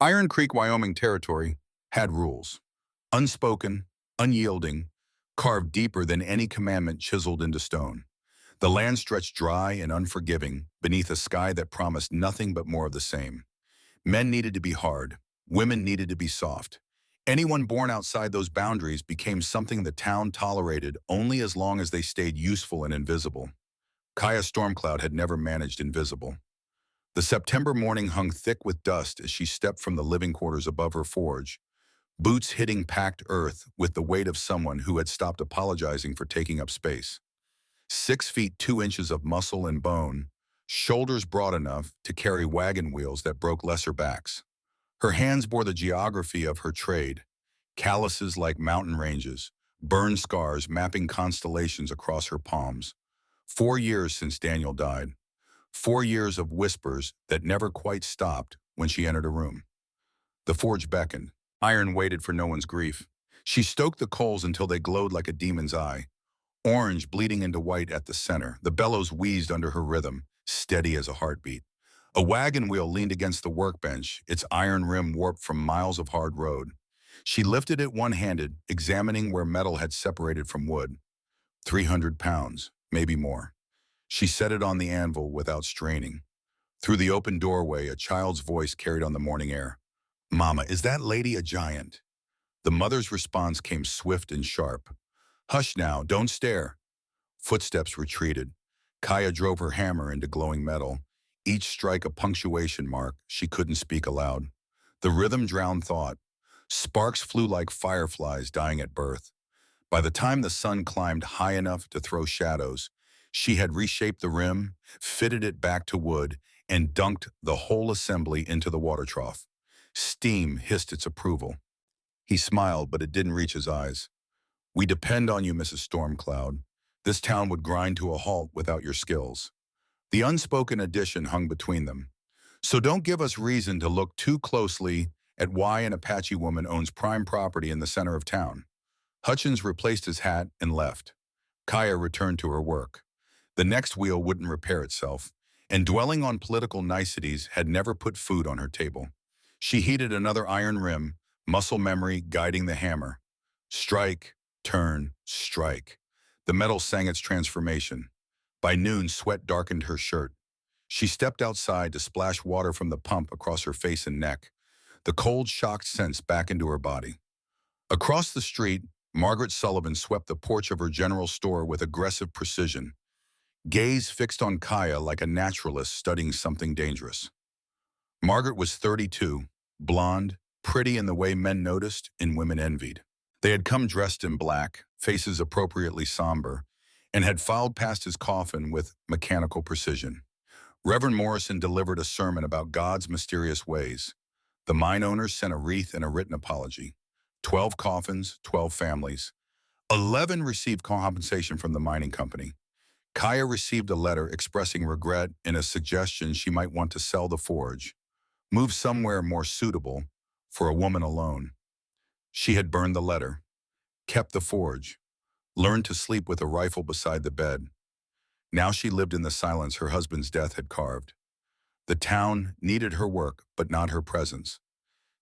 Iron Creek, Wyoming territory had rules. Unspoken, unyielding, carved deeper than any commandment chiseled into stone. The land stretched dry and unforgiving beneath a sky that promised nothing but more of the same. Men needed to be hard. Women needed to be soft. Anyone born outside those boundaries became something the town tolerated only as long as they stayed useful and invisible. Kaya Stormcloud had never managed invisible. The September morning hung thick with dust as she stepped from the living quarters above her forge, boots hitting packed earth with the weight of someone who had stopped apologizing for taking up space. 6 feet 2 inches of muscle and bone, shoulders broad enough to carry wagon wheels that broke lesser backs. Her hands bore the geography of her trade, calluses like mountain ranges, burn scars mapping constellations across her palms. 4 years since Daniel died. 4 years of whispers that never quite stopped when she entered a room. The forge beckoned. Iron waited for no one's grief. She stoked the coals until they glowed like a demon's eye, orange bleeding into white at the center. The bellows wheezed under her rhythm, steady as a heartbeat. A wagon wheel leaned against the workbench, its iron rim warped from miles of hard road. She lifted it one-handed, examining where metal had separated from wood. 300 pounds, maybe more. She set it on the anvil without straining. Through the open doorway, a child's voice carried on the morning air. "Mama, is that lady a giant?" The mother's response came swift and sharp. "Hush now, don't stare." Footsteps retreated. Kaya drove her hammer into glowing metal, each strike a punctuation mark. She couldn't speak aloud. The rhythm drowned thought. Sparks flew like fireflies dying at birth. By the time the sun climbed high enough to throw shadows, she had reshaped the rim, fitted it back to wood, and dunked the whole assembly into the water trough. Steam hissed its approval. He smiled, but it didn't reach his eyes. "We depend on you, Mrs. Stormcloud. This town would grind to a halt without your skills." The unspoken addition hung between them. "So don't give us reason to look too closely at why an Apache woman owns prime property in the center of town." Hutchins replaced his hat and left. Kaya returned to her work. The next wheel wouldn't repair itself, and dwelling on political niceties had never put food on her table. She heated another iron rim, muscle memory guiding the hammer. Strike, turn, strike. The metal sang its transformation. By noon, sweat darkened her shirt. She stepped outside to splash water from the pump across her face and neck, the cold, shocked sense back into her body. Across the street, Margaret Sullivan swept the porch of her general store with aggressive precision, gaze fixed on Kaya like a naturalist studying something dangerous. Margaret was 32, blonde, pretty in the way men noticed and women envied. They had come dressed in black, faces appropriately somber, and had filed past his coffin with mechanical precision. Reverend Morrison delivered a sermon about God's mysterious ways. The mine owners sent a wreath and a written apology. 12 coffins, 12 families. 11 received compensation from the mining company. Kaya received a letter expressing regret and a suggestion she might want to sell the forge, move somewhere more suitable for a woman alone. She had burned the letter, kept the forge, learned to sleep with a rifle beside the bed. Now she lived in the silence her husband's death had carved. The town needed her work, but not her presence.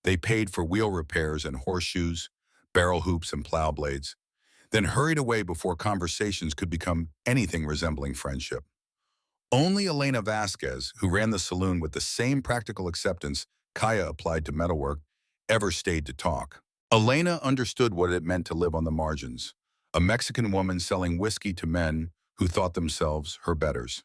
They paid for wheel repairs and horseshoes, barrel hoops and plow blades, then hurried away before conversations could become anything resembling friendship. Only Elena Vasquez, who ran the saloon with the same practical acceptance Kaya applied to metalwork, ever stayed to talk. Elena understood what it meant to live on the margins, a Mexican woman selling whiskey to men who thought themselves her betters.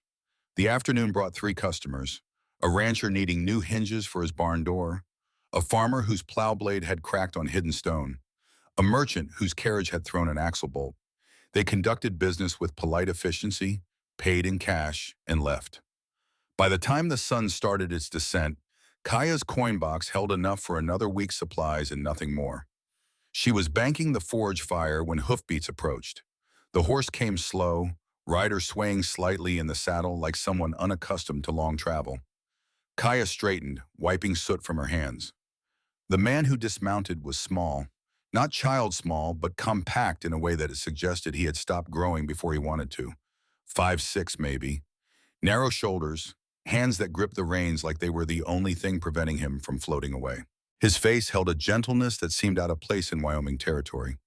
The afternoon brought 3 customers: a rancher needing new hinges for his barn door, a farmer whose plow blade had cracked on hidden stone, a merchant whose carriage had thrown an axle bolt. They conducted business with polite efficiency, paid in cash, and left. By the time the sun started its descent, Kaya's coin box held enough for another week's supplies and nothing more. She was banking the forge fire when hoofbeats approached. The horse came slow, rider swaying slightly in the saddle like someone unaccustomed to long travel. Kaya straightened, wiping soot from her hands. The man who dismounted was small, not child small, but compact in a way that it suggested he had stopped growing before he wanted to. 5'6" maybe. Narrow shoulders, hands that gripped the reins like they were the only thing preventing him from floating away. His face held a gentleness that seemed out of place in Wyoming territory.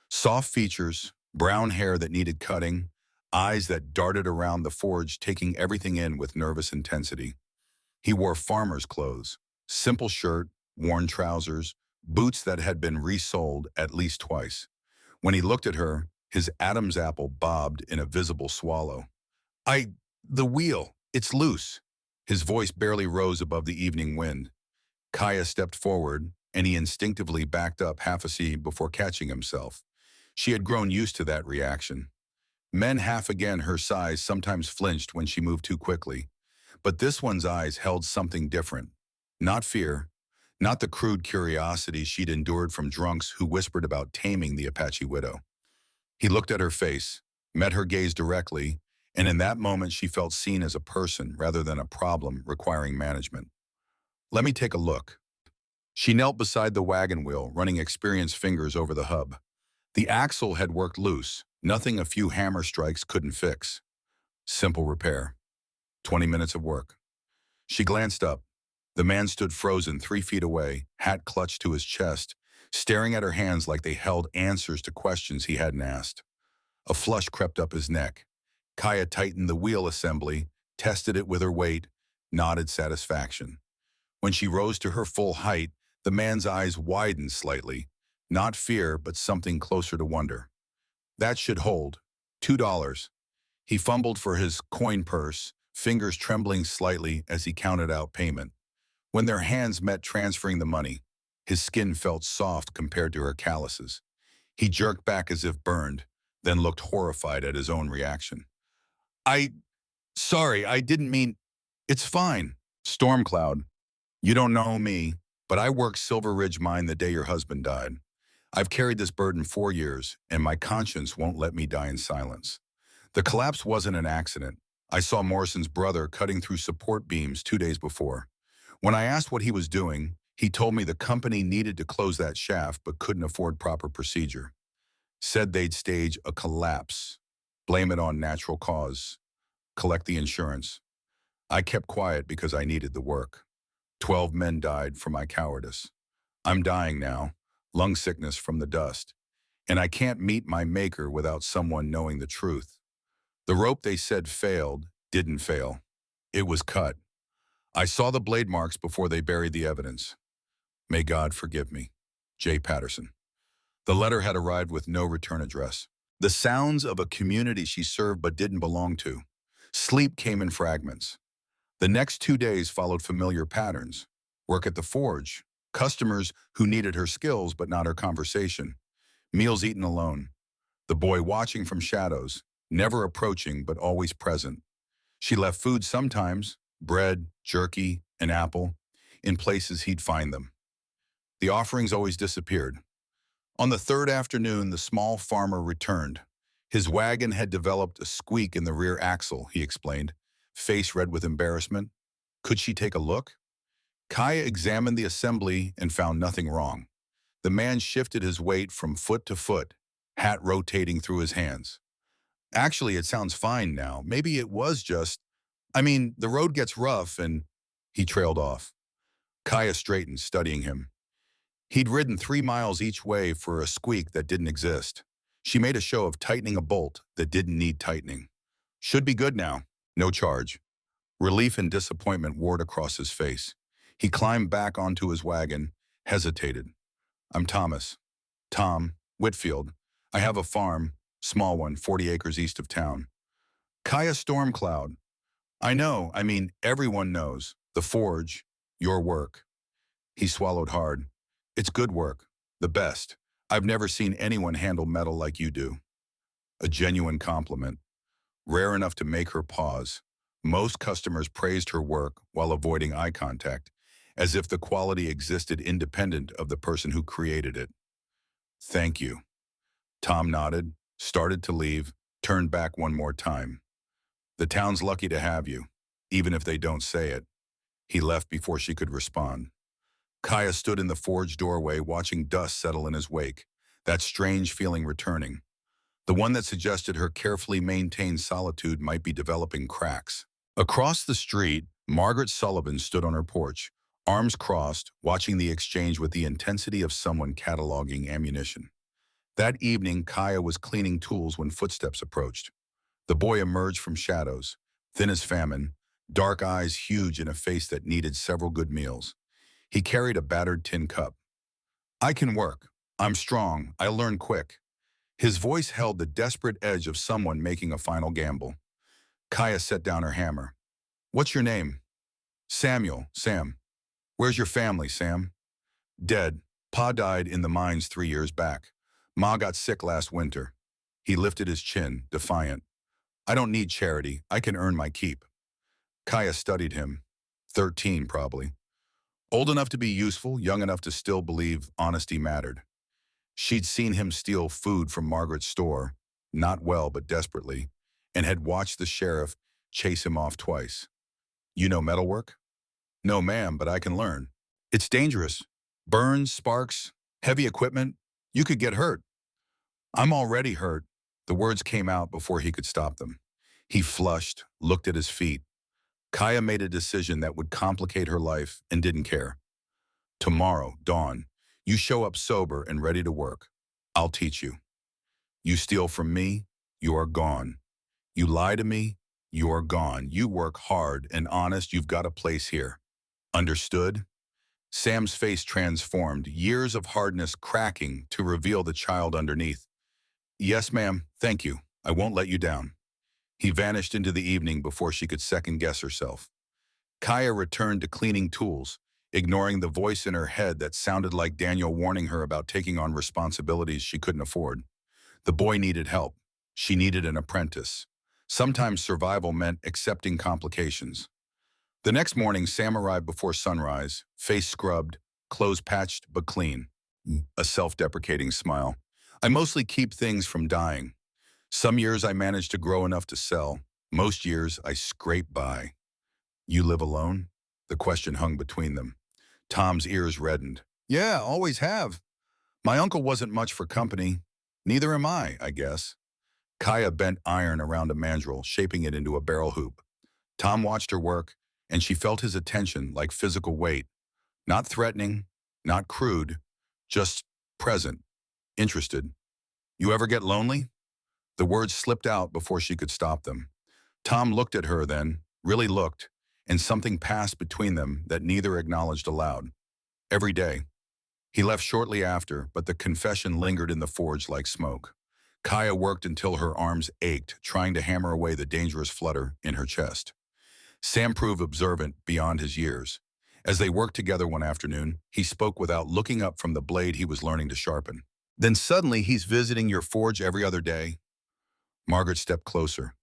Soft features, brown hair that needed cutting, eyes that darted around the forge, taking everything in with nervous intensity. He wore farmer's clothes, simple shirt, worn trousers, boots that had been resoled at least twice. When he looked at her, his Adam's apple bobbed in a visible swallow. I, the wheel, it's loose. His voice barely rose above the evening wind. Kaya stepped forward, and he instinctively backed up half a seat before catching himself. She had grown used to that reaction. Men half again her size sometimes flinched when she moved too quickly. But this one's eyes held something different. Not fear, not the crude curiosity she'd endured from drunks who whispered about taming the Apache widow. He looked at her face, met her gaze directly, and in that moment she felt seen as a person rather than a problem requiring management. Let me take a look. She knelt beside the wagon wheel, running experienced fingers over the hub. The axle had worked loose, nothing a few hammer strikes couldn't fix. Simple repair. 20 minutes of work. She glanced up. The man stood frozen 3 feet away, hat clutched to his chest, staring at her hands like they held answers to questions he hadn't asked. A flush crept up his neck. Kaya tightened the wheel assembly, tested it with her weight, nodded satisfaction. When she rose to her full height, the man's eyes widened slightly. Not fear, but something closer to wonder. That should hold. $2. He fumbled for his coin purse, fingers trembling slightly as he counted out payment. When their hands met transferring the money, his skin felt soft compared to her calluses. He jerked back as if burned, then looked horrified at his own reaction. Sorry, I didn't mean. It's fine. Stormcloud. You don't know me, but I worked Silver Ridge Mine the day your husband died. I've carried this burden 4 years, and my conscience won't let me die in silence. The collapse wasn't an accident. I saw Morrison's brother cutting through support beams 2 days before. When I asked what he was doing, he told me the company needed to close that shaft but couldn't afford proper procedure. Said they'd stage a collapse, blame it on natural cause, collect the insurance. I kept quiet because I needed the work. 12 men died for my cowardice. I'm dying now, lung sickness from the dust, and I can't meet my maker without someone knowing the truth. The rope they said failed didn't fail. It was cut. I saw the blade marks before they buried the evidence. May God forgive me. J. Patterson. The letter had arrived with no return address. The sounds of a community she served but didn't belong to. Sleep came in fragments. The next 2 days followed familiar patterns. Work at the forge, customers who needed her skills but not her conversation, meals eaten alone, the boy watching from shadows, never approaching but always present. She left food sometimes, bread, jerky, an apple, in places he'd find them. The offerings always disappeared. On the third afternoon, the small farmer returned. His wagon had developed a squeak in the rear axle, he explained, face red with embarrassment. Could she take a look? Kaya examined the assembly and found nothing wrong. The man shifted his weight from foot to foot, hat rotating through his hands. Actually, it sounds fine now. Maybe it was just, the road gets rough and he trailed off. Kaya straightened, studying him. He'd ridden 3 miles each way for a squeak that didn't exist. She made a show of tightening a bolt that didn't need tightening. Should be good now. No charge. Relief and disappointment warred across his face. He climbed back onto his wagon, hesitated. I'm Thomas. Tom, Whitfield. I have a farm, small one, 40 acres east of town. Kaya Stormcloud. I know, everyone knows. The forge, your work. He swallowed hard. It's good work. The best. I've never seen anyone handle metal like you do. A genuine compliment. Rare enough to make her pause. Most customers praised her work while avoiding eye contact, as if the quality existed independent of the person who created it. Thank you. Tom nodded, started to leave, turned back one more time. The town's lucky to have you, even if they don't say it. He left before she could respond. Kaya stood in the forge doorway watching dust settle in his wake, that strange feeling returning. The one that suggested her carefully maintained solitude might be developing cracks. Across the street, Margaret Sullivan stood on her porch, arms crossed, watching the exchange with the intensity of someone cataloging ammunition. That evening, Kaya was cleaning tools when footsteps approached. The boy emerged from shadows, thin as famine, dark eyes huge in a face that needed several good meals. He carried a battered tin cup. I can work. I'm strong. I learn quick. His voice held the desperate edge of someone making a final gamble. Kaya set down her hammer. What's your name? Samuel, Sam. Where's your family, Sam? Dead. Pa died in the mines 3 years back. Ma got sick last winter. He lifted his chin, defiant. I don't need charity. I can earn my keep. Kaya studied him. 13, probably. Old enough to be useful, young enough to still believe honesty mattered. She'd seen him steal food from Margaret's store, not well but desperately, and had watched the sheriff chase him off twice. You know metalwork? No, ma'am, but I can learn. It's dangerous. Burns, sparks, heavy equipment. You could get hurt. I'm already hurt. The words came out before he could stop them. He flushed, looked at his feet. Kaya made a decision that would complicate her life and didn't care. Tomorrow, dawn, you show up sober and ready to work. I'll teach you. You steal from me, you are gone. You lie to me, you are gone. You work hard and honest, you've got a place here. Understood? Sam's face transformed, years of hardness cracking to reveal the child underneath. Yes, ma'am, thank you. I won't let you down. He vanished into the evening before she could second-guess herself. Kaya returned to cleaning tools, ignoring the voice in her head that sounded like Daniel warning her about taking on responsibilities she couldn't afford. The boy needed help. She needed an apprentice. Sometimes survival meant accepting complications. The next morning, Sam arrived before sunrise, face scrubbed, clothes patched but clean. A self-deprecating smile. I mostly keep things from dying. Some years I manage to grow enough to sell. Most years I scrape by. You live alone? The question hung between them. Tom's ears reddened. Yeah, always have. My uncle wasn't much for company. Neither am I guess. Kaya bent iron around a mandrel, shaping it into a barrel hoop. Tom watched her work, and she felt his attention like physical weight. Not threatening, not crude, just present, interested. You ever get lonely? The words slipped out before she could stop them. Tom looked at her then, really looked, and something passed between them that neither acknowledged aloud. Every day. He left shortly after, but the confession lingered in the forge like smoke. Kaya worked until her arms ached, trying to hammer away the dangerous flutter in her chest. Sam proved observant beyond his years. As they worked together one afternoon, he spoke without looking up from the blade he was learning to sharpen. Then suddenly he's visiting your forge every other day? Margaret stepped closer.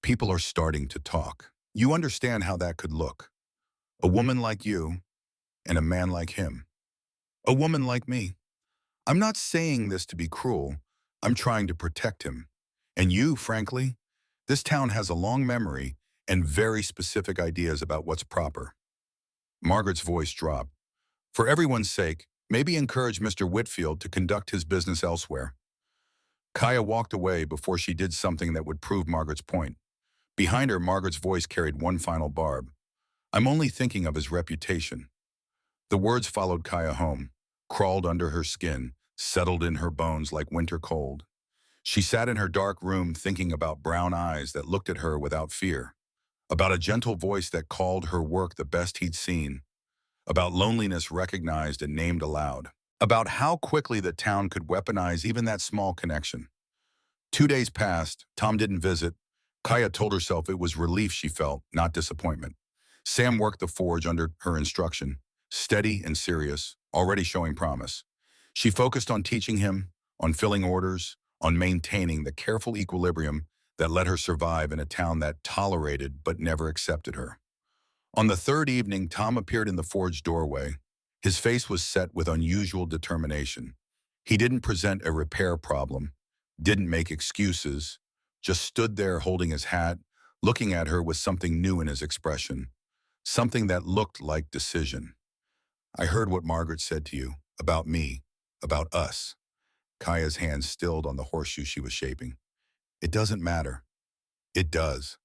People are starting to talk. You understand how that could look. A woman like you and a man like him. A woman like me. I'm not saying this to be cruel. I'm trying to protect him. And you, frankly, this town has a long memory and very specific ideas about what's proper. Margaret's voice dropped. For everyone's sake, maybe encourage Mr. Whitfield to conduct his business elsewhere. Kaya walked away before she did something that would prove Margaret's point. Behind her, Margaret's voice carried one final barb. I'm only thinking of his reputation. The words followed Kaya home, crawled under her skin, settled in her bones like winter cold. She sat in her dark room thinking about brown eyes that looked at her without fear, about a gentle voice that called her work the best he'd seen, about loneliness recognized and named aloud, about how quickly the town could weaponize even that small connection. 2 days passed. Tom didn't visit. Kaya told herself it was relief she felt, not disappointment. Sam worked the forge under her instruction, steady and serious, already showing promise. She focused on teaching him, on filling orders, on maintaining the careful equilibrium that let her survive in a town that tolerated but never accepted her. On the third evening, Tom appeared in the forge doorway. His face was set with unusual determination. He didn't present a repair problem, didn't make excuses, just stood there holding his hat, looking at her with something new in his expression, something that looked like decision. I heard what Margaret said to you, about me, about us. Kaya's hands stilled on the horseshoe she was shaping. It doesn't matter. It does.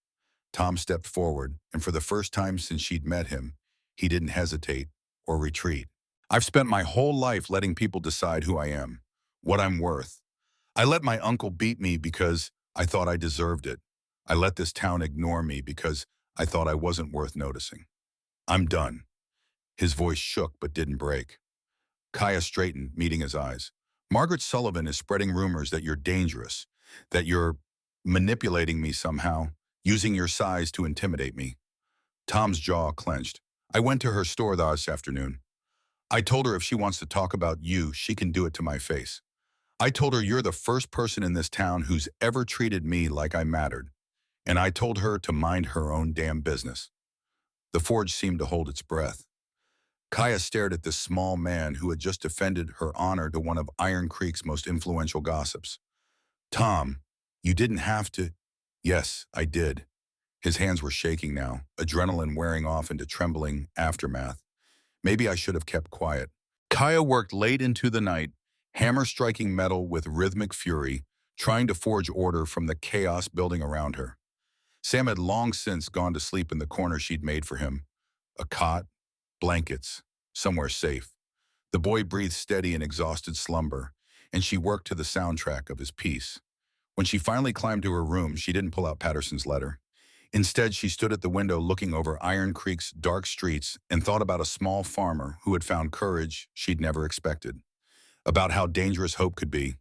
Tom stepped forward, and for the first time since she'd met him, he didn't hesitate. or retreat. I've spent my whole life letting people decide who I am, what I'm worth. I let my uncle beat me because I thought I deserved it. I let this town ignore me because I thought I wasn't worth noticing. I'm done. His voice shook but didn't break. Kaya straightened, meeting his eyes. Margaret Sullivan is spreading rumors that you're dangerous, that you're manipulating me somehow, using your size to intimidate me. Tom's jaw clenched. I went to her store this afternoon. I told her if she wants to talk about you, she can do it to my face. I told her you're the first person in this town who's ever treated me like I mattered. And I told her to mind her own damn business. The forge seemed to hold its breath. Kaya stared at this small man who had just defended her honor to one of Iron Creek's most influential gossips. Tom, you didn't have to. Yes, I did. His hands were shaking now, adrenaline wearing off into trembling aftermath. Maybe I should have kept quiet. Kaya worked late into the night, hammer striking metal with rhythmic fury, trying to forge order from the chaos building around her. Sam had long since gone to sleep in the corner she'd made for him. A cot, blankets, somewhere safe. The boy breathed steady in exhausted slumber, and she worked to the soundtrack of his peace. When she finally climbed to her room, she didn't pull out Patterson's letter. Instead, she stood at the window looking over Iron Creek's dark streets and thought about a small farmer who had found courage she'd never expected, about how dangerous hope could be,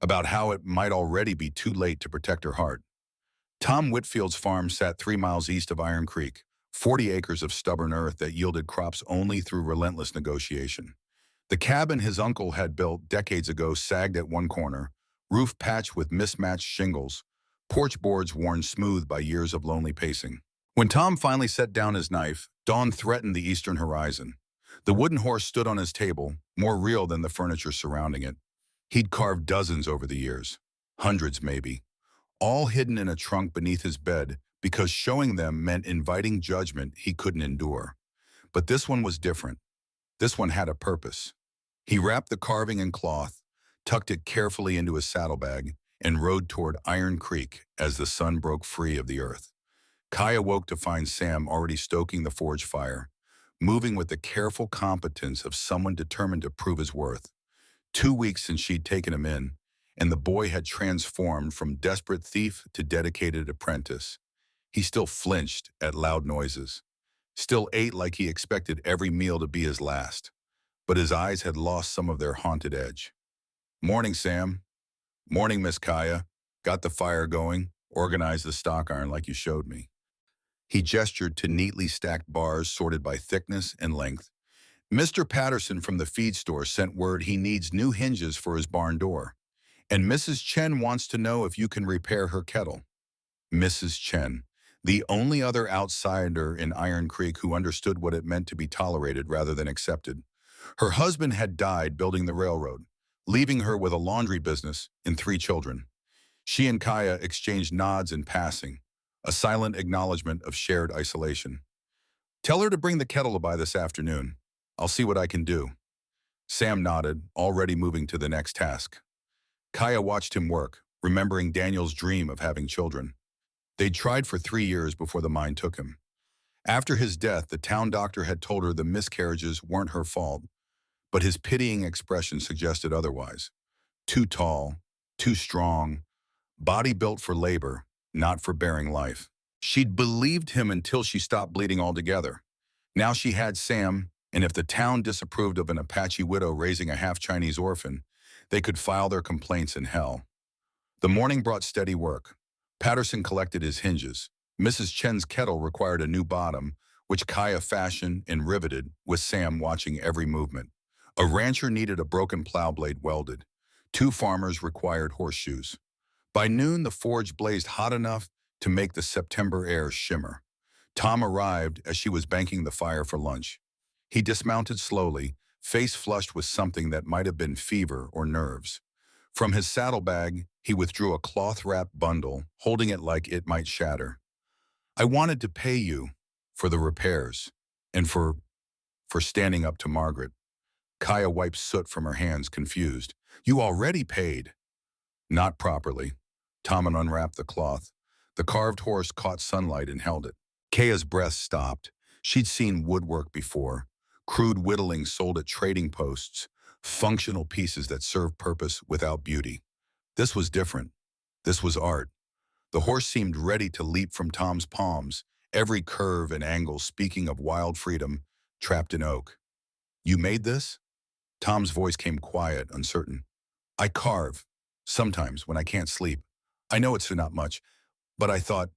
about how it might already be too late to protect her heart. Tom Whitfield's farm sat 3 miles east of Iron Creek, 40 acres of stubborn earth that yielded crops only through relentless negotiation. The cabin his uncle had built decades ago sagged at one corner, roof patched with mismatched shingles, porch boards worn smooth by years of lonely pacing. When Tom finally set down his knife, dawn threatened the eastern horizon. The wooden horse stood on his table, more real than the furniture surrounding it. He'd carved dozens over the years, hundreds maybe, all hidden in a trunk beneath his bed because showing them meant inviting judgment he couldn't endure. But this one was different. This one had a purpose. He wrapped the carving in cloth, tucked it carefully into his saddlebag, and rode toward Iron Creek as the sun broke free of the earth. Kaya woke to find Sam already stoking the forge fire, moving with the careful competence of someone determined to prove his worth. 2 weeks since she'd taken him in, and the boy had transformed from desperate thief to dedicated apprentice. He still flinched at loud noises, still ate like he expected every meal to be his last, but his eyes had lost some of their haunted edge. Morning, Sam. Morning, Miss Kaya. Got the fire going, organized the stock iron like you showed me. He gestured to neatly stacked bars sorted by thickness and length. Mr. Patterson from the feed store sent word he needs new hinges for his barn door. And Mrs. Chen wants to know if you can repair her kettle. Mrs. Chen, the only other outsider in Iron Creek who understood what it meant to be tolerated rather than accepted. Her husband had died building the railroad, leaving her with a laundry business and 3 children. She and Kaya exchanged nods in passing, a silent acknowledgement of shared isolation. Tell her to bring the kettle by this afternoon. I'll see what I can do. Sam nodded, already moving to the next task. Kaya watched him work, remembering Daniel's dream of having children. They'd tried for 3 years before the mine took him. After his death, the town doctor had told her the miscarriages weren't her fault, but his pitying expression suggested otherwise. Too tall, too strong, body built for labor, not for bearing life. She'd believed him until she stopped bleeding altogether. Now she had Sam, and if the town disapproved of an Apache widow raising a half-Chinese orphan, they could file their complaints in hell. The morning brought steady work. Patterson collected his hinges. Mrs. Chen's kettle required a new bottom, which Kaya fashioned and riveted, with Sam watching every movement. A rancher needed a broken plow blade welded. 2 farmers required horseshoes. By noon, the forge blazed hot enough to make the September air shimmer. Tom arrived as she was banking the fire for lunch. He dismounted slowly, face flushed with something that might have been fever or nerves. From his saddlebag, he withdrew a cloth-wrapped bundle, holding it like it might shatter. I wanted to pay you for the repairs and for standing up to Margaret. Kaya wiped soot from her hands, confused. You already paid. Not properly. Tom unwrapped the cloth. The carved horse caught sunlight and held it. Kaya's breath stopped. She'd seen woodwork before. Crude whittling sold at trading posts, functional pieces that served purpose without beauty. This was different. This was art. The horse seemed ready to leap from Tom's palms, every curve and angle speaking of wild freedom trapped in oak. You made this? Tom's voice came quiet, uncertain. I carve, sometimes when I can't sleep. I know it's not much, but I thought,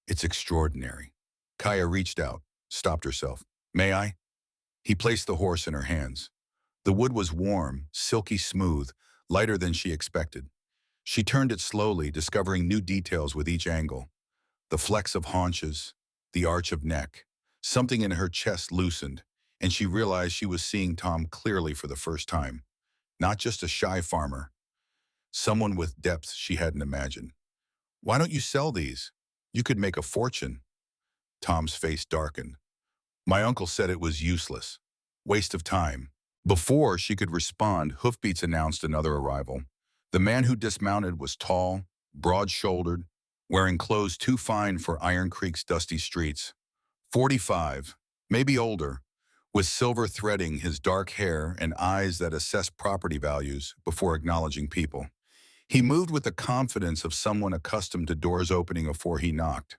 it's extraordinary. Kaya reached out, stopped herself. May I? He placed the horse in her hands. The wood was warm, silky smooth, lighter than she expected. She turned it slowly, discovering new details with each angle. The flex of haunches, the arch of neck. Something in her chest loosened, and she realized she was seeing Tom clearly for the first time. Not just a shy farmer, someone with depth she hadn't imagined. Why don't you sell these? You could make a fortune. Tom's face darkened. My uncle said it was useless. Waste of time. Before she could respond, hoofbeats announced another arrival. The man who dismounted was tall, broad-shouldered, wearing clothes too fine for Iron Creek's dusty streets. 45, maybe older, with silver threading his dark hair and eyes that assessed property values before acknowledging people. He moved with the confidence of someone accustomed to doors opening before he knocked.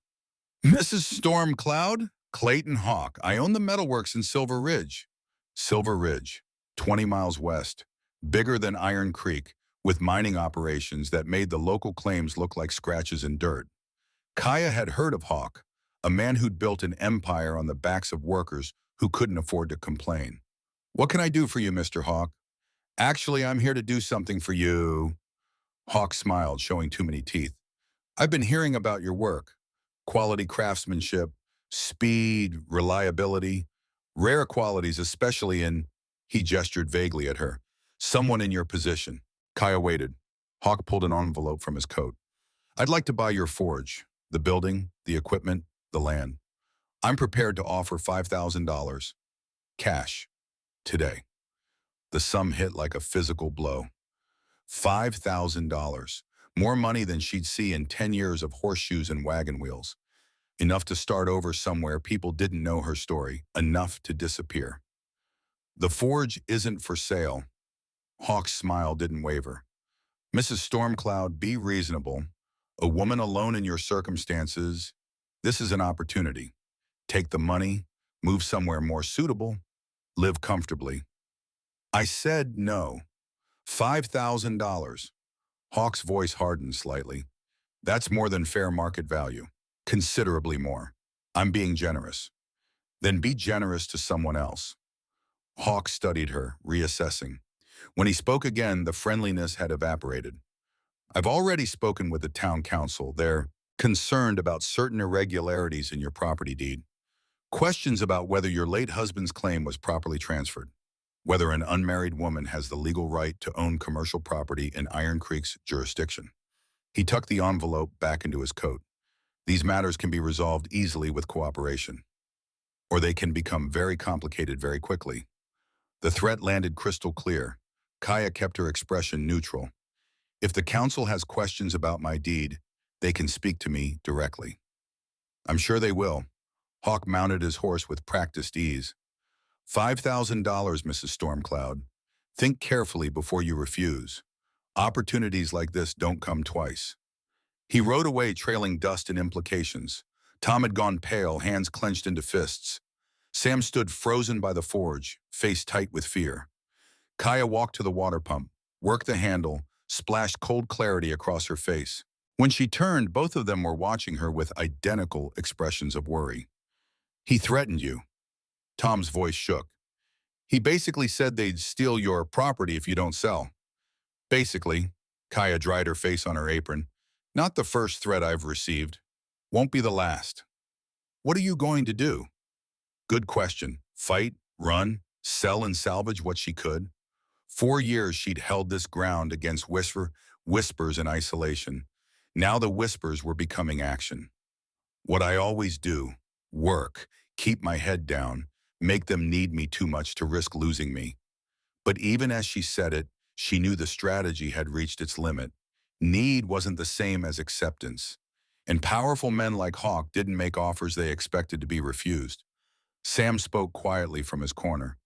Mrs. Storm Cloud? Clayton Hawk. I own the metalworks in Silver Ridge. Silver Ridge, 20 miles west, bigger than Iron Creek, with mining operations that made the local claims look like scratches in dirt. Kaya had heard of Hawk, a man who'd built an empire on the backs of workers who couldn't afford to complain. What can I do for you, Mr. Hawk? Actually, I'm here to do something for you. Hawk smiled, showing too many teeth. I've been hearing about your work. Quality craftsmanship, speed, reliability, rare qualities, especially in, he gestured vaguely at her, someone in your position. Kaya waited. Hawk pulled an envelope from his coat. I'd like to buy your forge, the building, the equipment, the land. I'm prepared to offer $5,000. Cash. Today. The sum hit like a physical blow. $5,000. More money than she'd see in 10 years of horseshoes and wagon wheels. Enough to start over somewhere people didn't know her story. Enough to disappear. The forge isn't for sale. Hawk's smile didn't waver. Mrs. Stormcloud, be reasonable. A woman alone in your circumstances, this is an opportunity. Take the money, move somewhere more suitable, live comfortably. I said no. $5,000. Hawk's voice hardened slightly. That's more than fair market value. Considerably more. I'm being generous. Then be generous to someone else. Hawk studied her, reassessing. When he spoke again, the friendliness had evaporated. I've already spoken with the town council. They're concerned about certain irregularities in your property deed. Questions about whether your late husband's claim was properly transferred. Whether an unmarried woman has the legal right to own commercial property in Iron Creek's jurisdiction. He tucked the envelope back into his coat. These matters can be resolved easily with cooperation, or they can become very complicated very quickly. The threat landed crystal clear. Kaya kept her expression neutral. If the council has questions about my deed, they can speak to me directly. I'm sure they will. Hawk mounted his horse with practiced ease. $5,000, Mrs. Stormcloud. Think carefully before you refuse. Opportunities like this don't come twice. He rode away, trailing dust and implications. Tom had gone pale, hands clenched into fists. Sam stood frozen by the forge, face tight with fear. Kaya walked to the water pump, worked the handle, splashed cold clarity across her face. When she turned, both of them were watching her with identical expressions of worry. He threatened you. Tom's voice shook. He basically said they'd steal your property if you don't sell. Basically, Kaya dried her face on her apron. Not the first threat I've received. Won't be the last. What are you going to do? Good question. Fight, run, sell and salvage what she could. 4 years she'd held this ground against whispers and isolation. Now the whispers were becoming action. What I always do, work, keep my head down, make them need me too much to risk losing me. But even as she said it, she knew the strategy had reached its limit. Need wasn't the same as acceptance. And powerful men like Hawk didn't make offers they expected to be refused. Sam spoke quietly from his corner.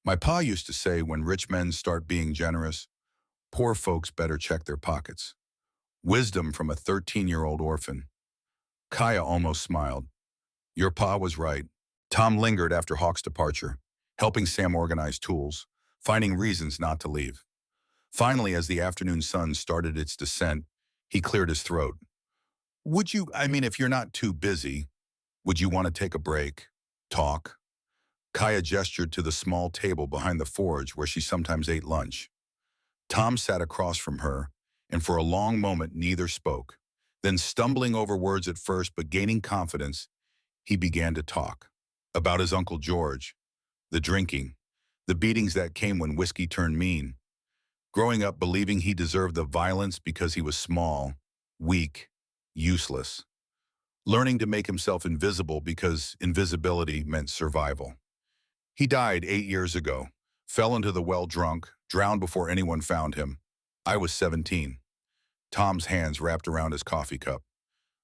My pa used to say when rich men start being generous, poor folks better check their pockets. Wisdom from a 13-year-old orphan. Kaya almost smiled. Your pa was right. Tom lingered after Hawk's departure, helping Sam organize tools, finding reasons not to leave. Finally, as the afternoon sun started its descent, he cleared his throat. If you're not too busy, would you want to take a break? Talk? Kaya gestured to the small table behind the forge where she sometimes ate lunch. Tom sat across from her, and for a long moment neither spoke. Then, stumbling over words at first but gaining confidence, he began to talk. About his Uncle George, the drinking, the beatings that came when whiskey turned mean, growing up believing he deserved the violence because he was small, weak, useless, learning to make himself invisible because invisibility meant survival. He died 8 years ago, fell into the well drunk, drowned before anyone found him. I was 17. Tom's hands wrapped around his coffee cup.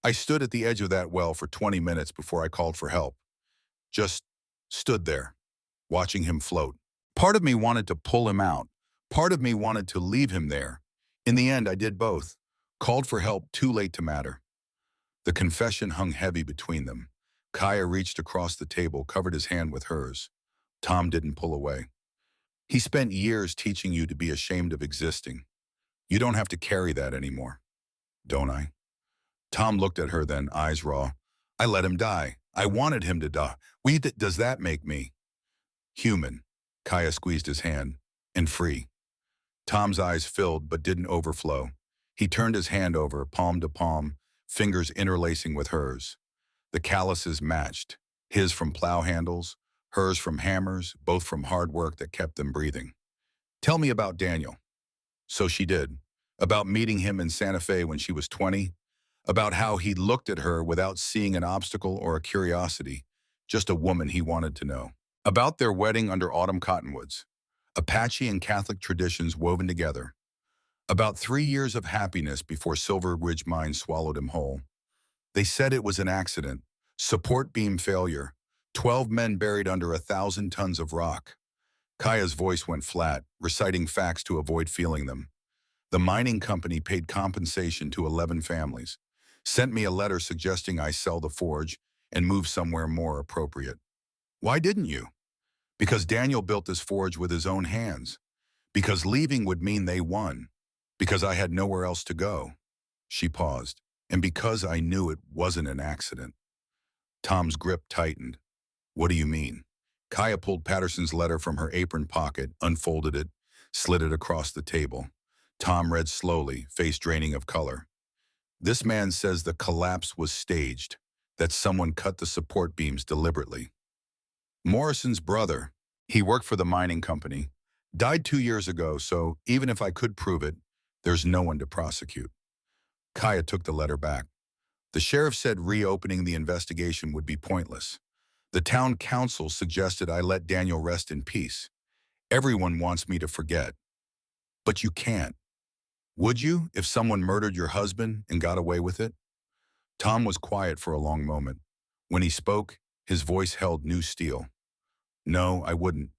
I stood at the edge of that well for 20 minutes before I called for help. Just stood there, watching him float. Part of me wanted to pull him out. Part of me wanted to leave him there. In the end, I did both. Called for help, too late to matter. The confession hung heavy between them. Kaya reached across the table, covered his hand with hers. Tom didn't pull away. He spent years teaching you to be ashamed of existing. You don't have to carry that anymore. Don't I? Tom looked at her then, eyes raw. I let him die. I wanted him to die. Does that make me human? Kaya squeezed his hand. And free. Tom's eyes filled but didn't overflow. He turned his hand over, palm to palm, fingers interlacing with hers. The calluses matched, his from plow handles, hers from hammers, both from hard work that kept them breathing. Tell me about Daniel. So she did. About meeting him in Santa Fe when she was 20. About how he looked at her without seeing an obstacle or a curiosity, just a woman he wanted to know. About their wedding under autumn cottonwoods. Apache and Catholic traditions woven together. About 3 years of happiness before Silver Ridge Mine swallowed him whole. They said it was an accident. Support beam failure. 12 men buried under 1,000 tons of rock. Kaya's voice went flat, reciting facts to avoid feeling them. The mining company paid compensation to 11 families, sent me a letter suggesting I sell the forge and move somewhere more appropriate. Why didn't you? Because Daniel built this forge with his own hands. Because leaving would mean they won. Because I had nowhere else to go. She paused. And because I knew it wasn't an accident. Tom's grip tightened. What do you mean? Kaya pulled Patterson's letter from her apron pocket, unfolded it, slid it across the table. Tom read slowly, face draining of color. This man says the collapse was staged, that someone cut the support beams deliberately. Morrison's brother, he worked for the mining company, died 2 years ago, so even if I could prove it, there's no one to prosecute. Kaya took the letter back. The sheriff said reopening the investigation would be pointless. The town council suggested I let Daniel rest in peace. Everyone wants me to forget. But you can't. Would you, if someone murdered your husband and got away with it? Tom was quiet for a long moment. When he spoke, his voice held new steel. No, I wouldn't.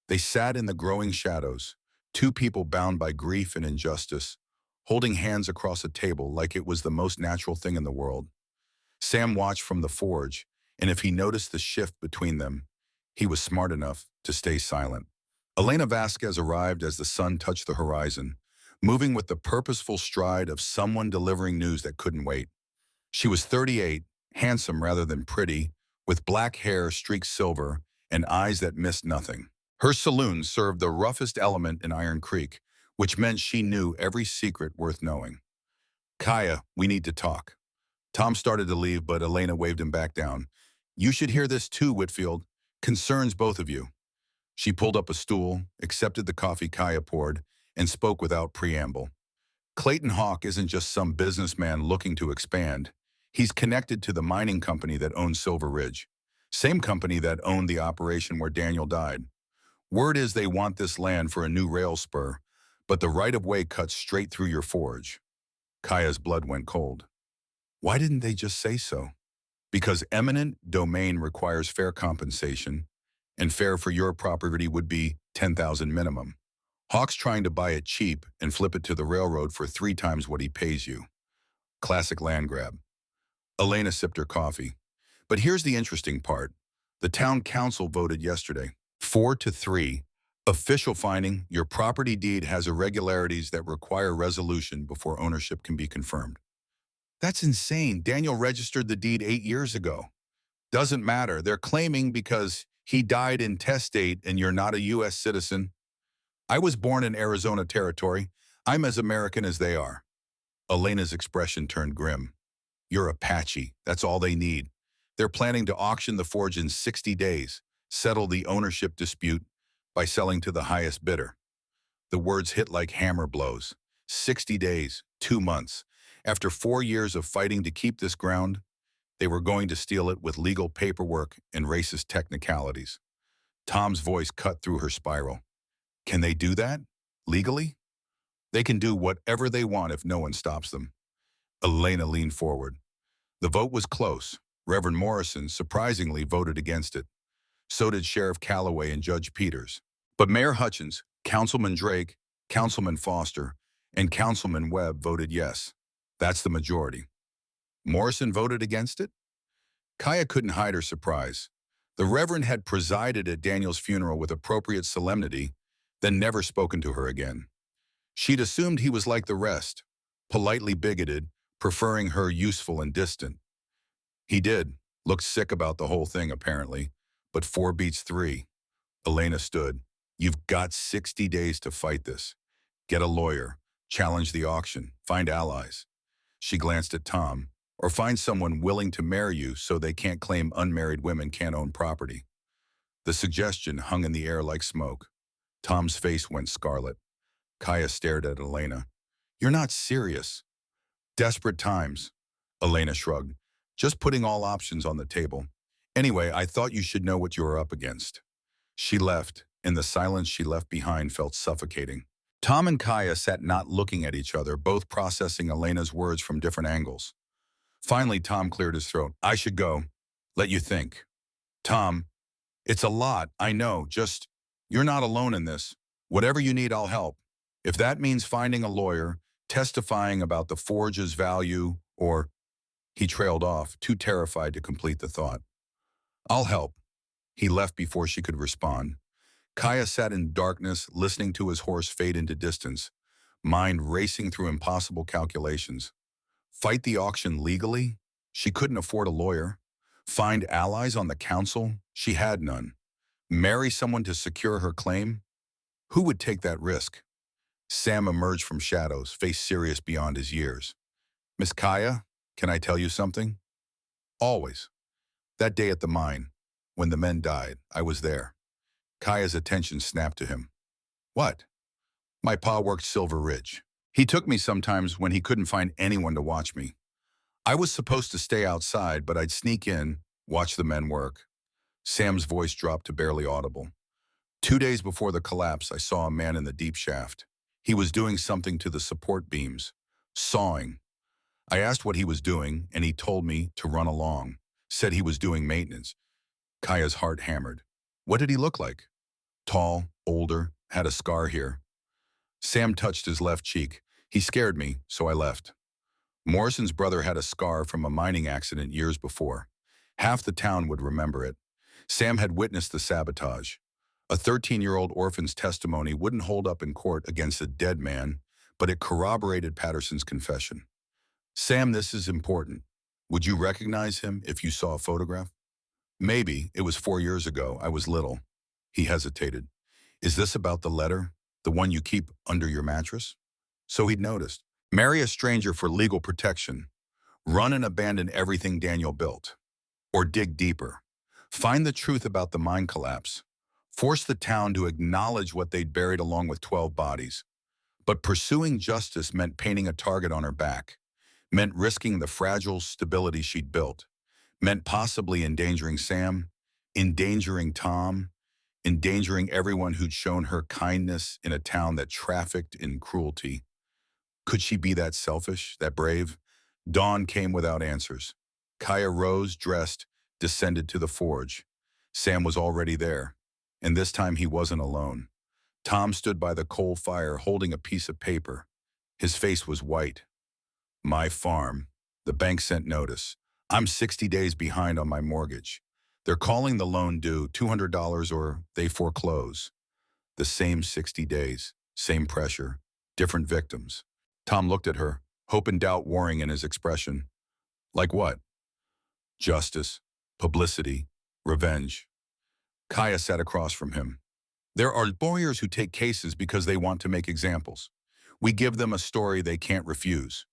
They sat in the growing shadows, two people bound by grief and injustice, holding hands across a table like it was the most natural thing in the world. Sam watched from the forge, and if he noticed the shift between them, he was smart enough to stay silent. Elena Vasquez arrived as the sun touched the horizon, moving with the purposeful stride of someone delivering news that couldn't wait. She was 38, handsome rather than pretty, with black hair streaked silver and eyes that missed nothing. Her saloon served the roughest element in Iron Creek, which meant she knew every secret worth knowing. Kaya, we need to talk. Tom started to leave, but Elena waved him back down. You should hear this too, Whitfield. Concerns both of you. She pulled up a stool, accepted the coffee Kaya poured, and spoke without preamble. Clayton Hawk isn't just some businessman looking to expand. He's connected to the mining company that owns Silver Ridge. Same company that owned the operation where Daniel died. Word is they want this land for a new rail spur, but the right-of-way cuts straight through your forge. Kaya's blood went cold. Why didn't they just say so? Because eminent domain requires fair compensation, and fair for your property would be 10,000 minimum. Hawk's trying to buy it cheap and flip it to the railroad for 3 times what he pays you. Classic land grab. Elena sipped her coffee. But here's the interesting part. The town council voted yesterday, 4-3. Official finding, your property deed has irregularities that require resolution before ownership can be confirmed. That's insane. Daniel registered the deed 8 years ago. Doesn't matter. They're claiming because he died intestate and you're not a U.S. citizen. I was born in Arizona territory. I'm as American as they are. Elena's expression turned grim. You're Apache. That's all they need. They're planning to auction the forge in 60 days, settle the ownership dispute by selling to the highest bidder. The words hit like hammer blows. 60 days, 2 months. After 4 years of fighting to keep this ground, they were going to steal it with legal paperwork and racist technicalities. Tom's voice cut through her spiral. Can they do that? Legally? They can do whatever they want if no one stops them. Elena leaned forward. The vote was close. Reverend Morrison surprisingly voted against it. So did Sheriff Calloway and Judge Peters. But Mayor Hutchins, Councilman Drake, Councilman Foster, and Councilman Webb voted yes. That's the majority. Morrison voted against it? Kaya couldn't hide her surprise. The Reverend had presided at Daniel's funeral with appropriate solemnity, then never spoken to her again. She'd assumed he was like the rest, politely bigoted, preferring her useful and distant. He did, looked sick about the whole thing apparently, but 4 beats 3. Elena stood. You've got 60 days to fight this. Get a lawyer, challenge the auction, find allies. She glanced at Tom, or find someone willing to marry you so they can't claim unmarried women can't own property. The suggestion hung in the air like smoke. Tom's face went scarlet. Kaya stared at Elena. You're not serious. Desperate times. Elena shrugged. Just putting all options on the table. Anyway, I thought you should know what you were up against. She left, and the silence she left behind felt suffocating. Tom and Kaya sat not looking at each other, both processing Elena's words from different angles. Finally, Tom cleared his throat. I should go. Let you think. Tom, it's a lot, I know, just, you're not alone in this. Whatever you need, I'll help. If that means finding a lawyer, testifying about the forge's value, or... He trailed off, too terrified to complete the thought. I'll help. He left before she could respond. Kaya sat in darkness, listening to his horse fade into distance, mind racing through impossible calculations. Fight the auction legally? She couldn't afford a lawyer. Find allies on the council? She had none. Marry someone to secure her claim? Who would take that risk? Sam emerged from shadows, face serious beyond his years. Miss Kaya, can I tell you something? Always. That day at the mine, when the men died, I was there. Kaya's attention snapped to him. What? My pa worked Silver Ridge. He took me sometimes when he couldn't find anyone to watch me. I was supposed to stay outside, but I'd sneak in, watch the men work. Sam's voice dropped to barely audible. 2 days before the collapse, I saw a man in the deep shaft. He was doing something to the support beams, sawing. I asked what he was doing, and he told me to run along, said he was doing maintenance. Kaya's heart hammered. What did he look like? Tall, older, had a scar here. Sam touched his left cheek. He scared me, so I left. Morrison's brother had a scar from a mining accident years before. Half the town would remember it. Sam had witnessed the sabotage. A 13-year-old orphan's testimony wouldn't hold up in court against a dead man, but it corroborated Patterson's confession. Sam, this is important. Would you recognize him if you saw a photograph? Maybe. It was 4 years ago. I was little. He hesitated. Is this about the letter? The one you keep under your mattress? So he'd noticed. Marry a stranger for legal protection. Run and abandon everything Daniel built. Or dig deeper. Find the truth about the mine collapse. Force the town to acknowledge what they'd buried along with 12 bodies. But pursuing justice meant painting a target on her back. Meant risking the fragile stability she'd built. Meant possibly endangering Sam, endangering Tom, endangering everyone who'd shown her kindness in a town that trafficked in cruelty. Could she be that selfish, that brave? Dawn came without answers. Kaya rose, dressed, descended to the forge. Sam was already there. And this time he wasn't alone. Tom stood by the coal fire holding a piece of paper. His face was white. My farm. The bank sent notice. I'm 60 days behind on my mortgage. They're calling the loan due $200 or they foreclose. The same 60 days, same pressure, different victims. Tom looked at her, hope and doubt warring in his expression. Like what? Justice, publicity, revenge. Kaya sat across from him. There are lawyers who take cases because they want to make examples. We give them a story they can't refuse.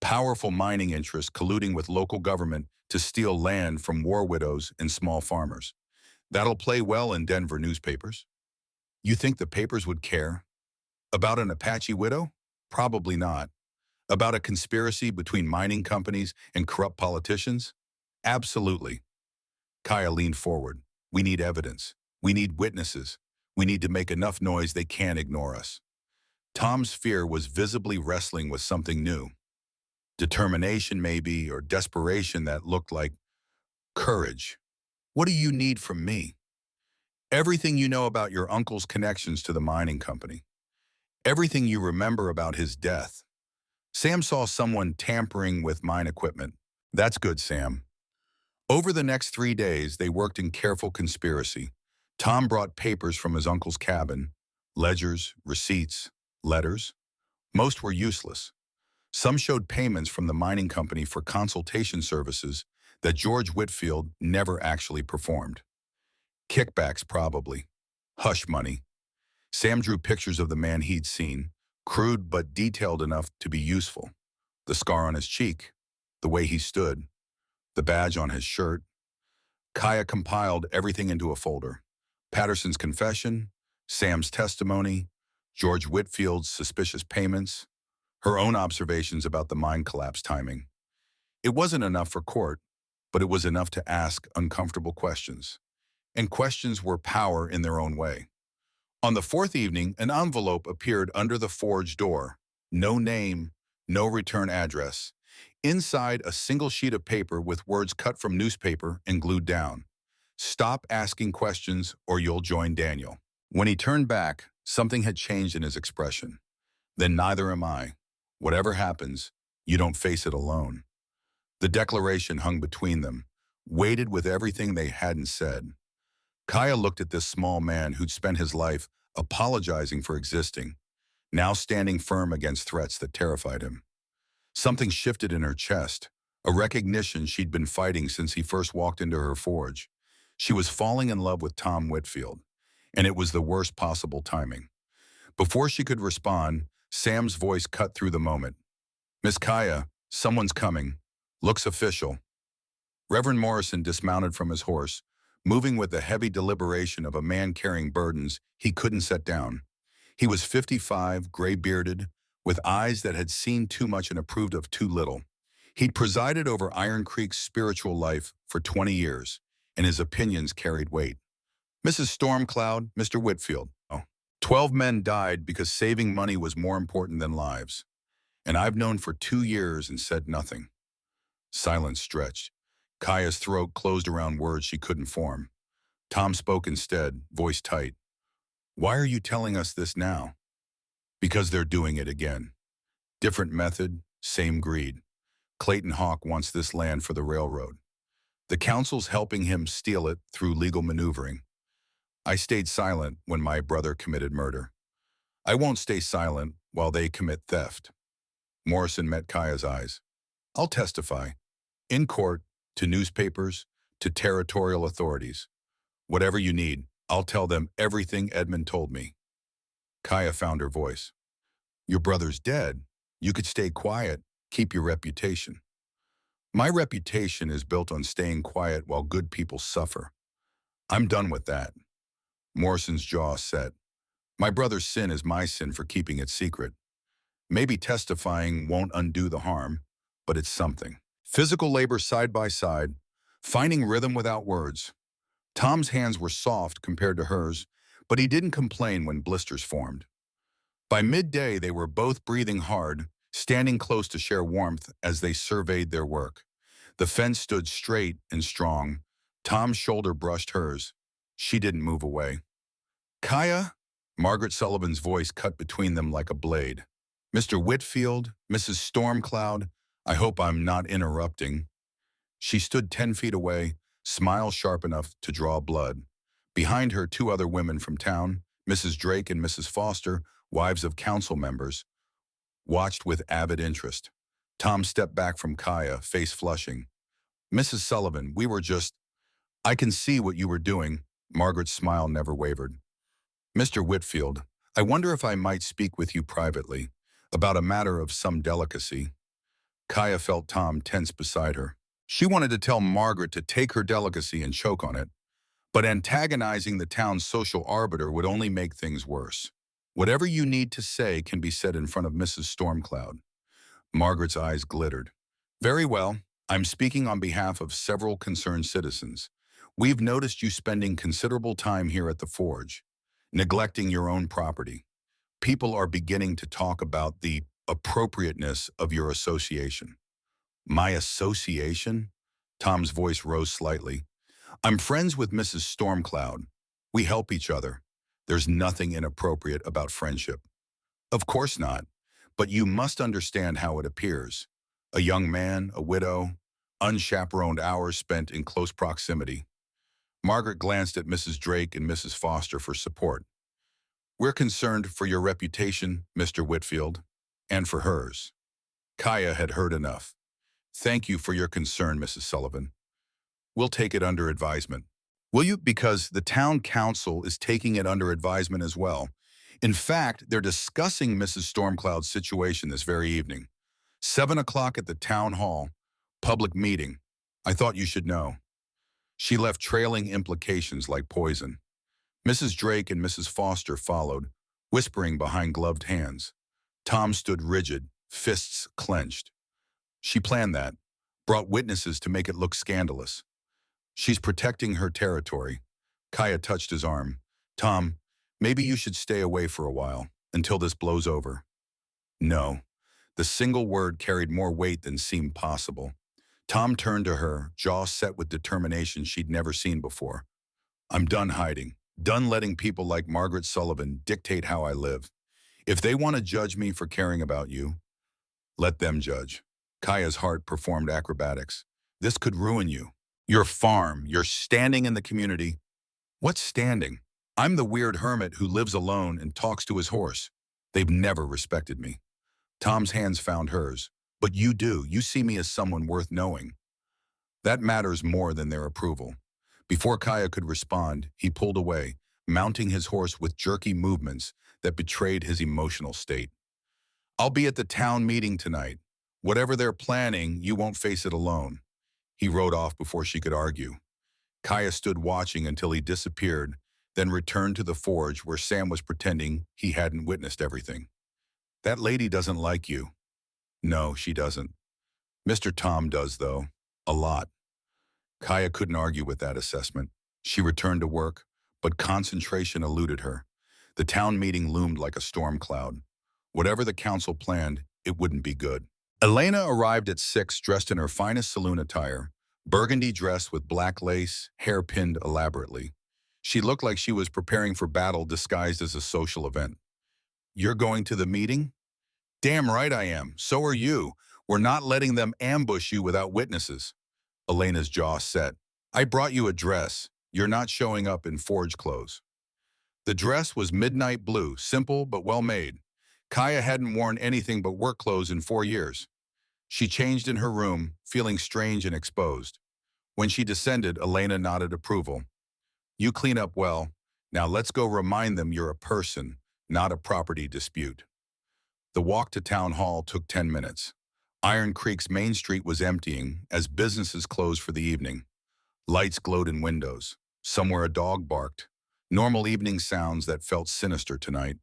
Powerful mining interests colluding with local government to steal land from war widows and small farmers. That'll play well in Denver newspapers. You think the papers would care? About an Apache widow? Probably not. About a conspiracy between mining companies and corrupt politicians? Absolutely. Kaya leaned forward. We need evidence. We need witnesses. We need to make enough noise they can't ignore us. Tom's fear was visibly wrestling with something new. Determination maybe, or desperation that looked like courage. What do you need from me? Everything you know about your uncle's connections to the mining company. Everything you remember about his death. Sam saw someone tampering with mine equipment. That's good, Sam. Over the next 3 days, they worked in careful conspiracy. Tom brought papers from his uncle's cabin, ledgers, receipts, letters. Most were useless. Some showed payments from the mining company for consultation services that George Whitfield never actually performed. Kickbacks, probably. Hush money. Sam drew pictures of the man he'd seen, crude but detailed enough to be useful. The scar on his cheek, the way he stood, the badge on his shirt. Kaya compiled everything into a folder. Patterson's confession, Sam's testimony, George Whitfield's suspicious payments, her own observations about the mine collapse timing. It wasn't enough for court, but it was enough to ask uncomfortable questions. And questions were power in their own way. On the fourth evening, an envelope appeared under the forge door. No name, no return address. Inside, a single sheet of paper with words cut from newspaper and glued down. Stop asking questions or you'll join Daniel. When he turned back, something had changed in his expression. Then neither am I. Whatever happens, you don't face it alone. The declaration hung between them, weighted with everything they hadn't said. Kaya looked at this small man who'd spent his life apologizing for existing, now standing firm against threats that terrified him. Something shifted in her chest, a recognition she'd been fighting since he first walked into her forge. She was falling in love with Tom Whitfield, and it was the worst possible timing. Before she could respond, Sam's voice cut through the moment. Miss Kaya, someone's coming. Looks official. Reverend Morrison dismounted from his horse, moving with the heavy deliberation of a man carrying burdens he couldn't set down. He was 55, gray-bearded, with eyes that had seen too much and approved of too little. He'd presided over Iron Creek's spiritual life for 20 years, and his opinions carried weight. Mrs. Stormcloud, Mr. Whitfield. 12 men died because saving money was more important than lives. And I've known for 2 years and said nothing. Silence stretched. Kaya's throat closed around words she couldn't form. Tom spoke instead, voice tight. Why are you telling us this now? Because they're doing it again. Different method, same greed. Clayton Hawk wants this land for the railroad. The council's helping him steal it through legal maneuvering. I stayed silent when my brother committed murder. I won't stay silent while they commit theft. Morrison met Kaya's eyes. I'll testify. In court, to newspapers, to territorial authorities. Whatever you need, I'll tell them everything Edmund told me. Kaya found her voice. Your brother's dead. You could stay quiet, keep your reputation. My reputation is built on staying quiet while good people suffer. I'm done with that. Morrison's jaw set. My brother's sin is my sin for keeping it secret. Maybe testifying won't undo the harm, but it's something. Physical labor side by side, finding rhythm without words. Tom's hands were soft compared to hers, but he didn't complain when blisters formed. By midday, they were both breathing hard, standing close to share warmth as they surveyed their work. The fence stood straight and strong. Tom's shoulder brushed hers. She didn't move away. Kaya? Margaret Sullivan's voice cut between them like a blade. Mr. Whitfield, Mrs. Stormcloud, I hope I'm not interrupting. She stood 10 feet away, smile sharp enough to draw blood. Behind her, two other women from town, Mrs. Drake and Mrs. Foster, wives of council members, watched with avid interest. Tom stepped back from Kaya, face flushing. Mrs. Sullivan, we were just... I can see what you were doing. Margaret's smile never wavered. Mr. Whitfield, I wonder if I might speak with you privately about a matter of some delicacy. Kaya felt Tom tense beside her. She wanted to tell Margaret to take her delicacy and choke on it, but antagonizing the town's social arbiter would only make things worse. Whatever you need to say can be said in front of Mrs. Stormcloud. Margaret's eyes glittered. Very well. I'm speaking on behalf of several concerned citizens. We've noticed you spending considerable time here at the Forge, neglecting your own property. People are beginning to talk about the appropriateness of your association. My association? Tom's voice rose slightly. I'm friends with Mrs. Stormcloud. We help each other. There's nothing inappropriate about friendship. Of course not, but you must understand how it appears. A young man, a widow, unchaperoned hours spent in close proximity. Margaret glanced at Mrs. Drake and Mrs. Foster for support. We're concerned for your reputation, Mr. Whitfield, and for hers. Kaya had heard enough. Thank you for your concern, Mrs. Sullivan. We'll take it under advisement. Will you? Because the town council is taking it under advisement as well. In fact, they're discussing Mrs. Stormcloud's situation this very evening. 7 o'clock at the town hall. Public meeting. I thought you should know. She left trailing implications like poison. Mrs. Drake and Mrs. Foster followed, whispering behind gloved hands. Tom stood rigid, fists clenched. She planned that, brought witnesses to make it look scandalous. She's protecting her territory. Kaya touched his arm. Tom, maybe you should stay away for a while, until this blows over. No. The single word carried more weight than seemed possible. Tom turned to her, jaw set with determination she'd never seen before. I'm done hiding, done letting people like Margaret Sullivan dictate how I live. If they want to judge me for caring about you, let them judge. Kaya's heart performed acrobatics. This could ruin you. Your farm, your standing in the community. What's standing? I'm the weird hermit who lives alone and talks to his horse. They've never respected me. Tom's hands found hers. But you do. You see me as someone worth knowing. That matters more than their approval. Before Kaya could respond, he pulled away, mounting his horse with jerky movements that betrayed his emotional state. I'll be at the town meeting tonight. Whatever they're planning, you won't face it alone. He rode off before she could argue. Kaya stood watching until he disappeared, then returned to the forge where Sam was pretending he hadn't witnessed everything. That lady doesn't like you. No, she doesn't. Mr. Tom does, though. A lot. Kaya couldn't argue with that assessment. She returned to work, but concentration eluded her. The town meeting loomed like a storm cloud. Whatever the council planned, it wouldn't be good. Elena arrived at 6 dressed in her finest saloon attire, burgundy dress with black lace, hair pinned elaborately. She looked like she was preparing for battle disguised as a social event. You're going to the meeting? Damn right I am. So are you. We're not letting them ambush you without witnesses. Elena's jaw set. I brought you a dress. You're not showing up in forge clothes. The dress was midnight blue, simple but well made. Kaya hadn't worn anything but work clothes in 4 years. She changed in her room, feeling strange and exposed. When she descended, Elena nodded approval. You clean up well. Now let's go remind them you're a person, not a property dispute. The walk to town hall took 10 minutes. Iron Creek's main street was emptying as businesses closed for the evening. Lights glowed in windows. Somewhere a dog barked. Normal evening sounds that felt sinister tonight.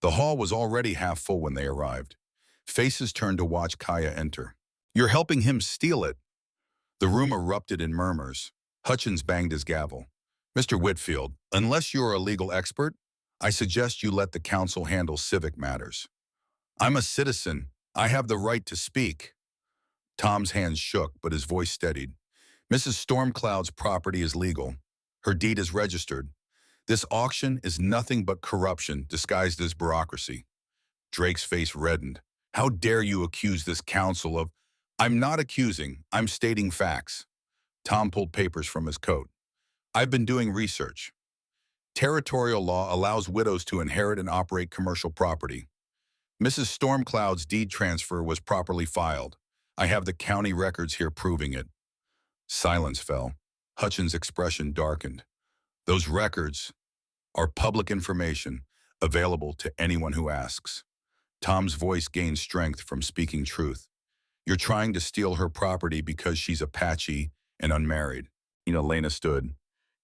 The hall was already half full when they arrived. Faces turned to watch Kaya enter. You're helping him steal it. The room erupted in murmurs. Hutchins banged his gavel. Mr. Whitfield, unless you're a legal expert, I suggest you let the council handle civic matters. I'm a citizen. I have the right to speak. Tom's hands shook, but his voice steadied. Mrs. Stormcloud's property is legal. Her deed is registered. This auction is nothing but corruption disguised as bureaucracy. Drake's face reddened. How dare you accuse this council of... I'm not accusing, I'm stating facts. Tom pulled papers from his coat. I've been doing research. Territorial law allows widows to inherit and operate commercial property. Mrs. Stormcloud's deed transfer was properly filed. I have the county records here proving it. Silence fell. Hutchins' expression darkened. Those records are public information available to anyone who asks. Tom's voice gained strength from speaking truth. You're trying to steal her property because she's Apache and unmarried. Elena stood.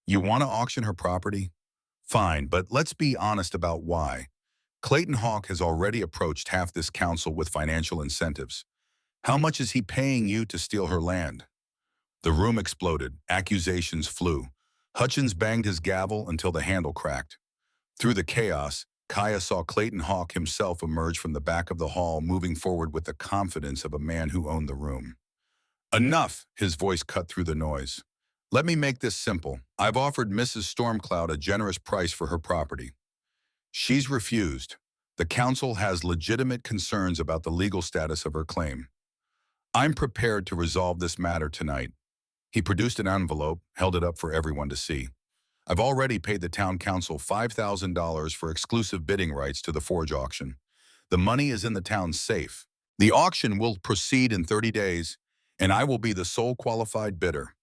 You want to auction her property? Fine, but let's be honest about why. Clayton Hawk has already approached half this council with financial incentives. How much is he paying you to steal her land? The room exploded. Accusations flew. Hutchins banged his gavel until the handle cracked. Through the chaos, Kaya saw Clayton Hawk himself emerge from the back of the hall, moving forward with the confidence of a man who owned the room. Enough, his voice cut through the noise. Let me make this simple. I've offered Mrs. Stormcloud a generous price for her property. She's refused. The council has legitimate concerns about the legal status of her claim. I'm prepared to resolve this matter tonight. He produced an envelope, held it up for everyone to see. I've already paid the town council $5,000 for exclusive bidding rights to the forge auction. The money is in the town's safe. The auction will proceed in 30 days, and I will be the sole qualified bidder.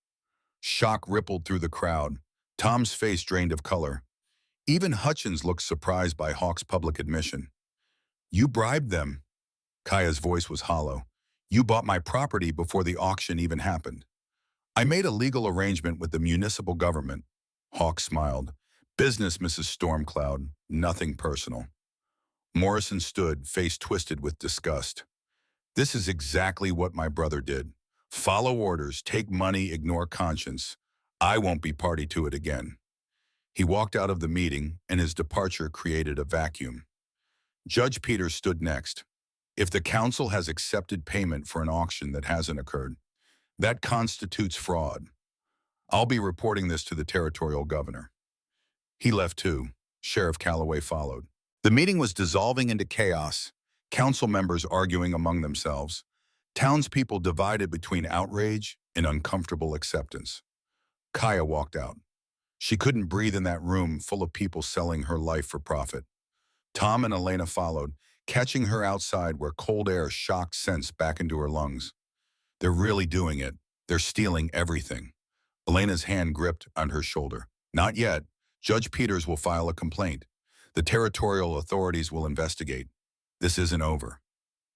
Shock rippled through the crowd. Tom's face drained of color. Even Hutchins looked surprised by Hawk's public admission. You bribed them. Kaya's voice was hollow. You bought my property before the auction even happened. I made a legal arrangement with the municipal government. Hawk smiled. Business, Mrs. Stormcloud, nothing personal. Morrison stood, face twisted with disgust. This is exactly what my brother did. Follow orders, take money, ignore conscience. I won't be party to it again. He walked out of the meeting, and his departure created a vacuum. Judge Peters stood next. If the council has accepted payment for an auction that hasn't occurred, that constitutes fraud. I'll be reporting this to the territorial governor. He left too. Sheriff Calloway followed. The meeting was dissolving into chaos, council members arguing among themselves, townspeople divided between outrage and uncomfortable acceptance. Kaya walked out. She couldn't breathe in that room full of people selling her life for profit. Tom and Elena followed, catching her outside where cold air shocked sense back into her lungs. They're really doing it. They're stealing everything. Elena's hand gripped on her shoulder. Not yet. Judge Peters will file a complaint. The territorial authorities will investigate. This isn't over.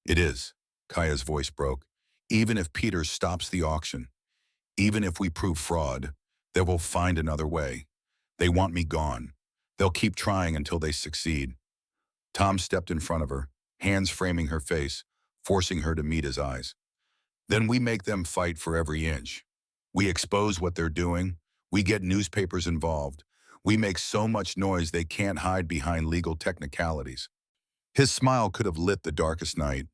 It is. Kaya's voice broke. Even if Peters stops the auction, even if we prove fraud, they will find another way. They want me gone. They'll keep trying until they succeed. Tom stepped in front of her, hands framing her face, forcing her to meet his eyes. Then we make them fight for every inch. We expose what they're doing. We get newspapers involved. We make so much noise they can't hide behind legal technicalities. His smile could have lit the darkest night.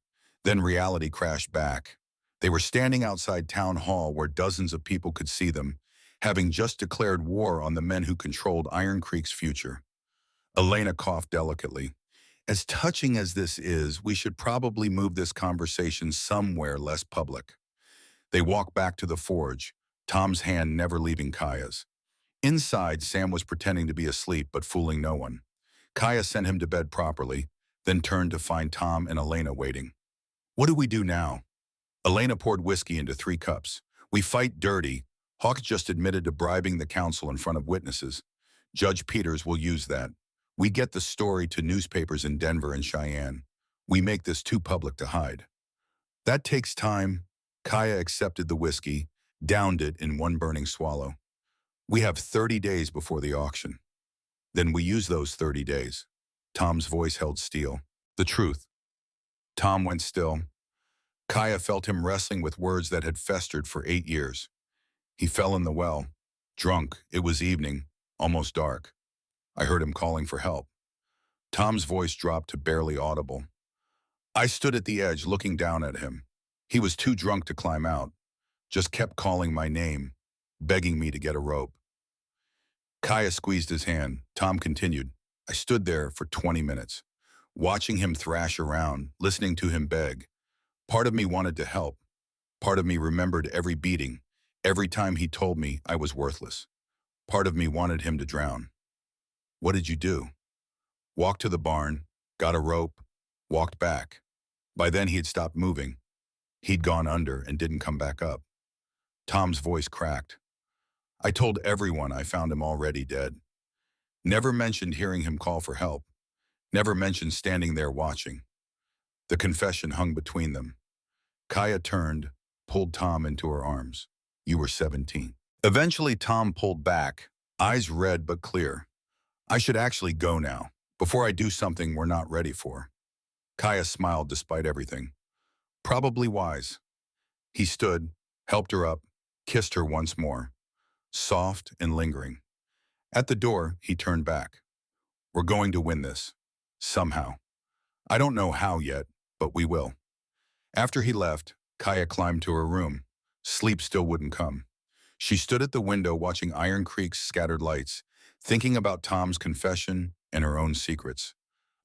Then reality crashed back. They were standing outside Town Hall where dozens of people could see them, having just declared war on the men who controlled Iron Creek's future. Elena coughed delicately. As touching as this is, we should probably move this conversation somewhere less public. They walked back to the forge, Tom's hand never leaving Kaya's. Inside, Sam was pretending to be asleep but fooling no one. Kaya sent him to bed properly, then turned to find Tom and Elena waiting. What do we do now? Elena poured whiskey into 3 cups. We fight dirty. Hawk just admitted to bribing the council in front of witnesses. Judge Peters will use that. We get the story to newspapers in Denver and Cheyenne. We make this too public to hide. That takes time. Kaya accepted the whiskey, downed it in one burning swallow. We have 30 days before the auction. Then we use those 30 days. Tom's voice held steel. The truth. Tom went still. Kaya felt him wrestling with words that had festered for 8 years. He fell in the well. Drunk, it was evening, almost dark. I heard him calling for help. Tom's voice dropped to barely audible. I stood at the edge looking down at him. He was too drunk to climb out, just kept calling my name, begging me to get a rope. Kaya squeezed his hand. Tom continued. I stood there for 20 minutes, watching him thrash around, listening to him beg. Part of me wanted to help. Part of me remembered every beating, every time he told me I was worthless. Part of me wanted him to drown. What did you do? Walked to the barn, got a rope, walked back. By then he had stopped moving. He'd gone under and didn't come back up. Tom's voice cracked. I told everyone I found him already dead. Never mentioned hearing him call for help. Never mentioned standing there watching. The confession hung between them. Kaya turned, pulled Tom into her arms. You were 17. Eventually, Tom pulled back, eyes red but clear. I should actually go now, before I do something we're not ready for. Kaya smiled despite everything. Probably wise. He stood, helped her up, kissed her once more. Soft and lingering. At the door, he turned back. We're going to win this. Somehow. I don't know how yet, but we will. After he left, Kaya climbed to her room. Sleep still wouldn't come. She stood at the window watching Iron Creek's scattered lights, thinking about Tom's confession and her own secrets,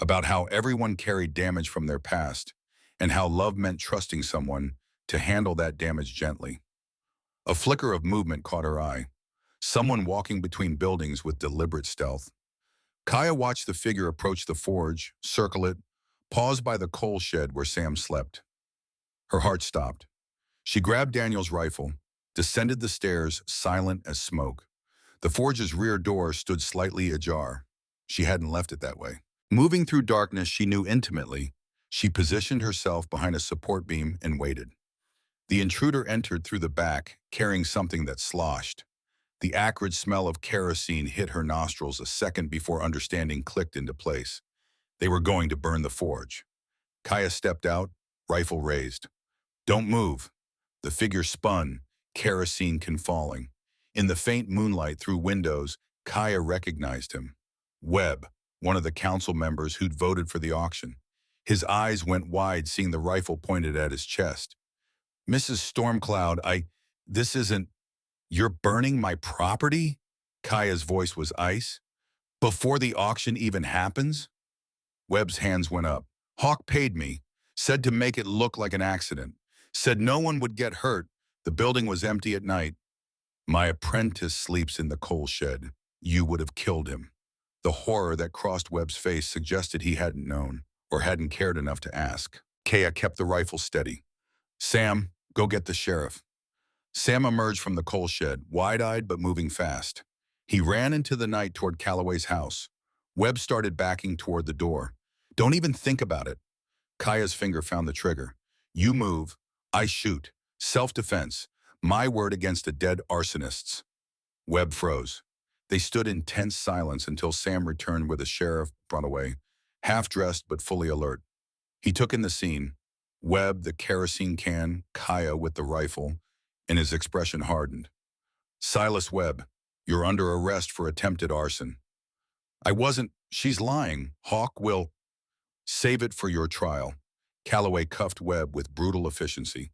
about how everyone carried damage from their past, and how love meant trusting someone to handle that damage gently. A flicker of movement caught her eye. Someone walking between buildings with deliberate stealth. Kaya watched the figure approach the forge, circle it, pause by the coal shed where Sam slept. Her heart stopped. She grabbed Daniel's rifle, descended the stairs, silent as smoke. The forge's rear door stood slightly ajar. She hadn't left it that way. Moving through darkness she knew intimately, she positioned herself behind a support beam and waited. The intruder entered through the back, carrying something that sloshed. The acrid smell of kerosene hit her nostrils a second before understanding clicked into place. They were going to burn the forge. Kaya stepped out, rifle raised. Don't move. The figure spun, kerosene falling. In the faint moonlight through windows, Kaya recognized him. Webb, one of the council members who'd voted for the auction. His eyes went wide, seeing the rifle pointed at his chest. Mrs. Stormcloud, this isn't... You're burning my property? Kaya's voice was ice. Before the auction even happens? Webb's hands went up. Hawk paid me, said to make it look like an accident, said no one would get hurt. The building was empty at night. My apprentice sleeps in the coal shed. You would have killed him. The horror that crossed Webb's face suggested he hadn't known, or hadn't cared enough to ask. Kaya kept the rifle steady. Sam, go get the sheriff. Sam emerged from the coal shed, wide-eyed but moving fast. He ran into the night toward Calloway's house. Webb started backing toward the door. Don't even think about it. Kaya's finger found the trigger. You move, I shoot. Self-defense. My word against the dead arsonists. Webb froze. They stood in tense silence until Sam returned with a sheriff brought away, half-dressed but fully alert. He took in the scene. Webb, the kerosene can, Kaya with the rifle, and his expression hardened. Silas Webb, you're under arrest for attempted arson. I wasn't. She's lying. Hawk will... Save it for your trial. Calloway cuffed Webb with brutal efficiency.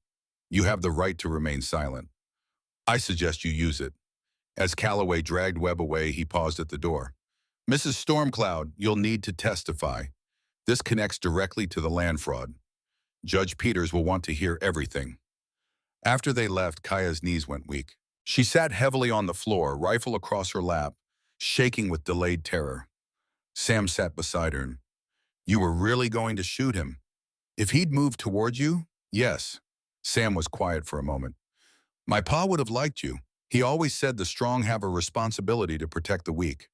You have the right to remain silent. I suggest you use it. As Calloway dragged Webb away, he paused at the door. Mrs. Stormcloud, you'll need to testify. This connects directly to the land fraud. Judge Peters will want to hear everything. After they left, Kaya's knees went weak. She sat heavily on the floor, rifle across her lap, shaking with delayed terror. Sam sat beside her. You were really going to shoot him? If he'd moved toward you? Yes. Sam was quiet for a moment. My pa would have liked you. He always said the strong have a responsibility to protect the weak.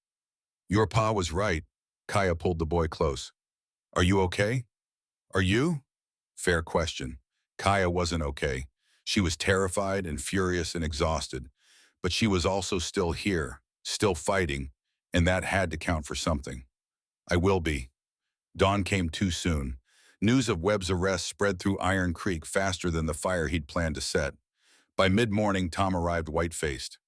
Your pa was right. Kaya pulled the boy close. Are you okay? Are you? Fair question. Kaya wasn't okay. She was terrified and furious and exhausted, but she was also still here, still fighting, and that had to count for something. I will be. Dawn came too soon. News of Webb's arrest spread through Iron Creek faster than the fire he'd planned to set. By mid-morning, Tom arrived white-faced.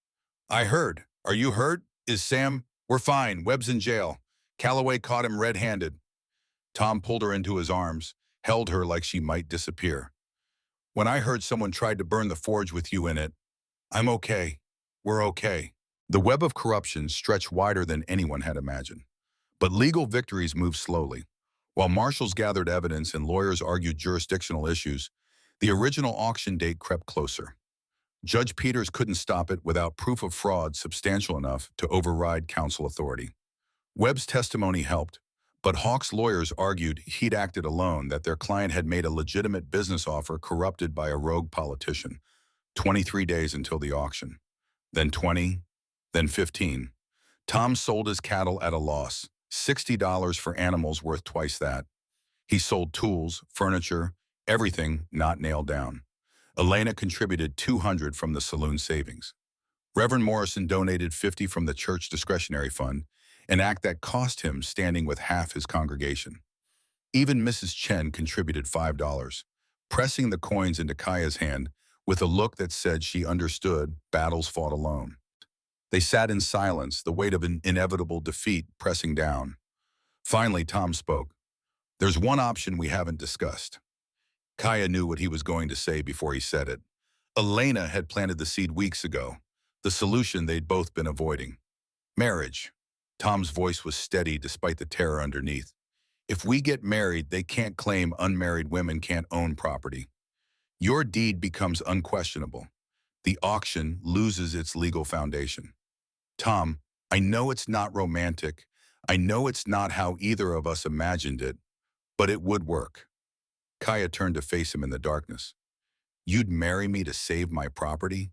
I heard. Are you hurt? Is Sam? We're fine. Webb's in jail. Calloway caught him red-handed. Tom pulled her into his arms, held her like she might disappear. When I heard someone tried to burn the forge with you in it, I'm okay. We're okay. The web of corruption stretched wider than anyone had imagined. But legal victories moved slowly. While marshals gathered evidence and lawyers argued jurisdictional issues, the original auction date crept closer. Judge Peters couldn't stop it without proof of fraud substantial enough to override council authority. Webb's testimony helped, but Hawk's lawyers argued he'd acted alone, that their client had made a legitimate business offer corrupted by a rogue politician. 23 days until the auction. Then 20, then 15. Tom sold his cattle at a loss, $60 for animals worth twice that. He sold tools, furniture, everything not nailed down. Elena contributed $200 from the saloon savings. Reverend Morrison donated $50 from the church discretionary fund, an act that cost him standing with half his congregation. Even Mrs. Chen contributed $5, pressing the coins into Kaya's hand with a look that said she understood battles fought alone. They sat in silence, the weight of an inevitable defeat pressing down. Finally, Tom spoke. "There's one option we haven't discussed." Kaya knew what he was going to say before he said it. Elena had planted the seed weeks ago, the solution they'd both been avoiding. Marriage. Tom's voice was steady despite the terror underneath. If we get married, they can't claim unmarried women can't own property. Your deed becomes unquestionable. The auction loses its legal foundation. Tom, I know it's not romantic. I know it's not how either of us imagined it, but it would work. Kaya turned to face him in the darkness. You'd marry me to save my property?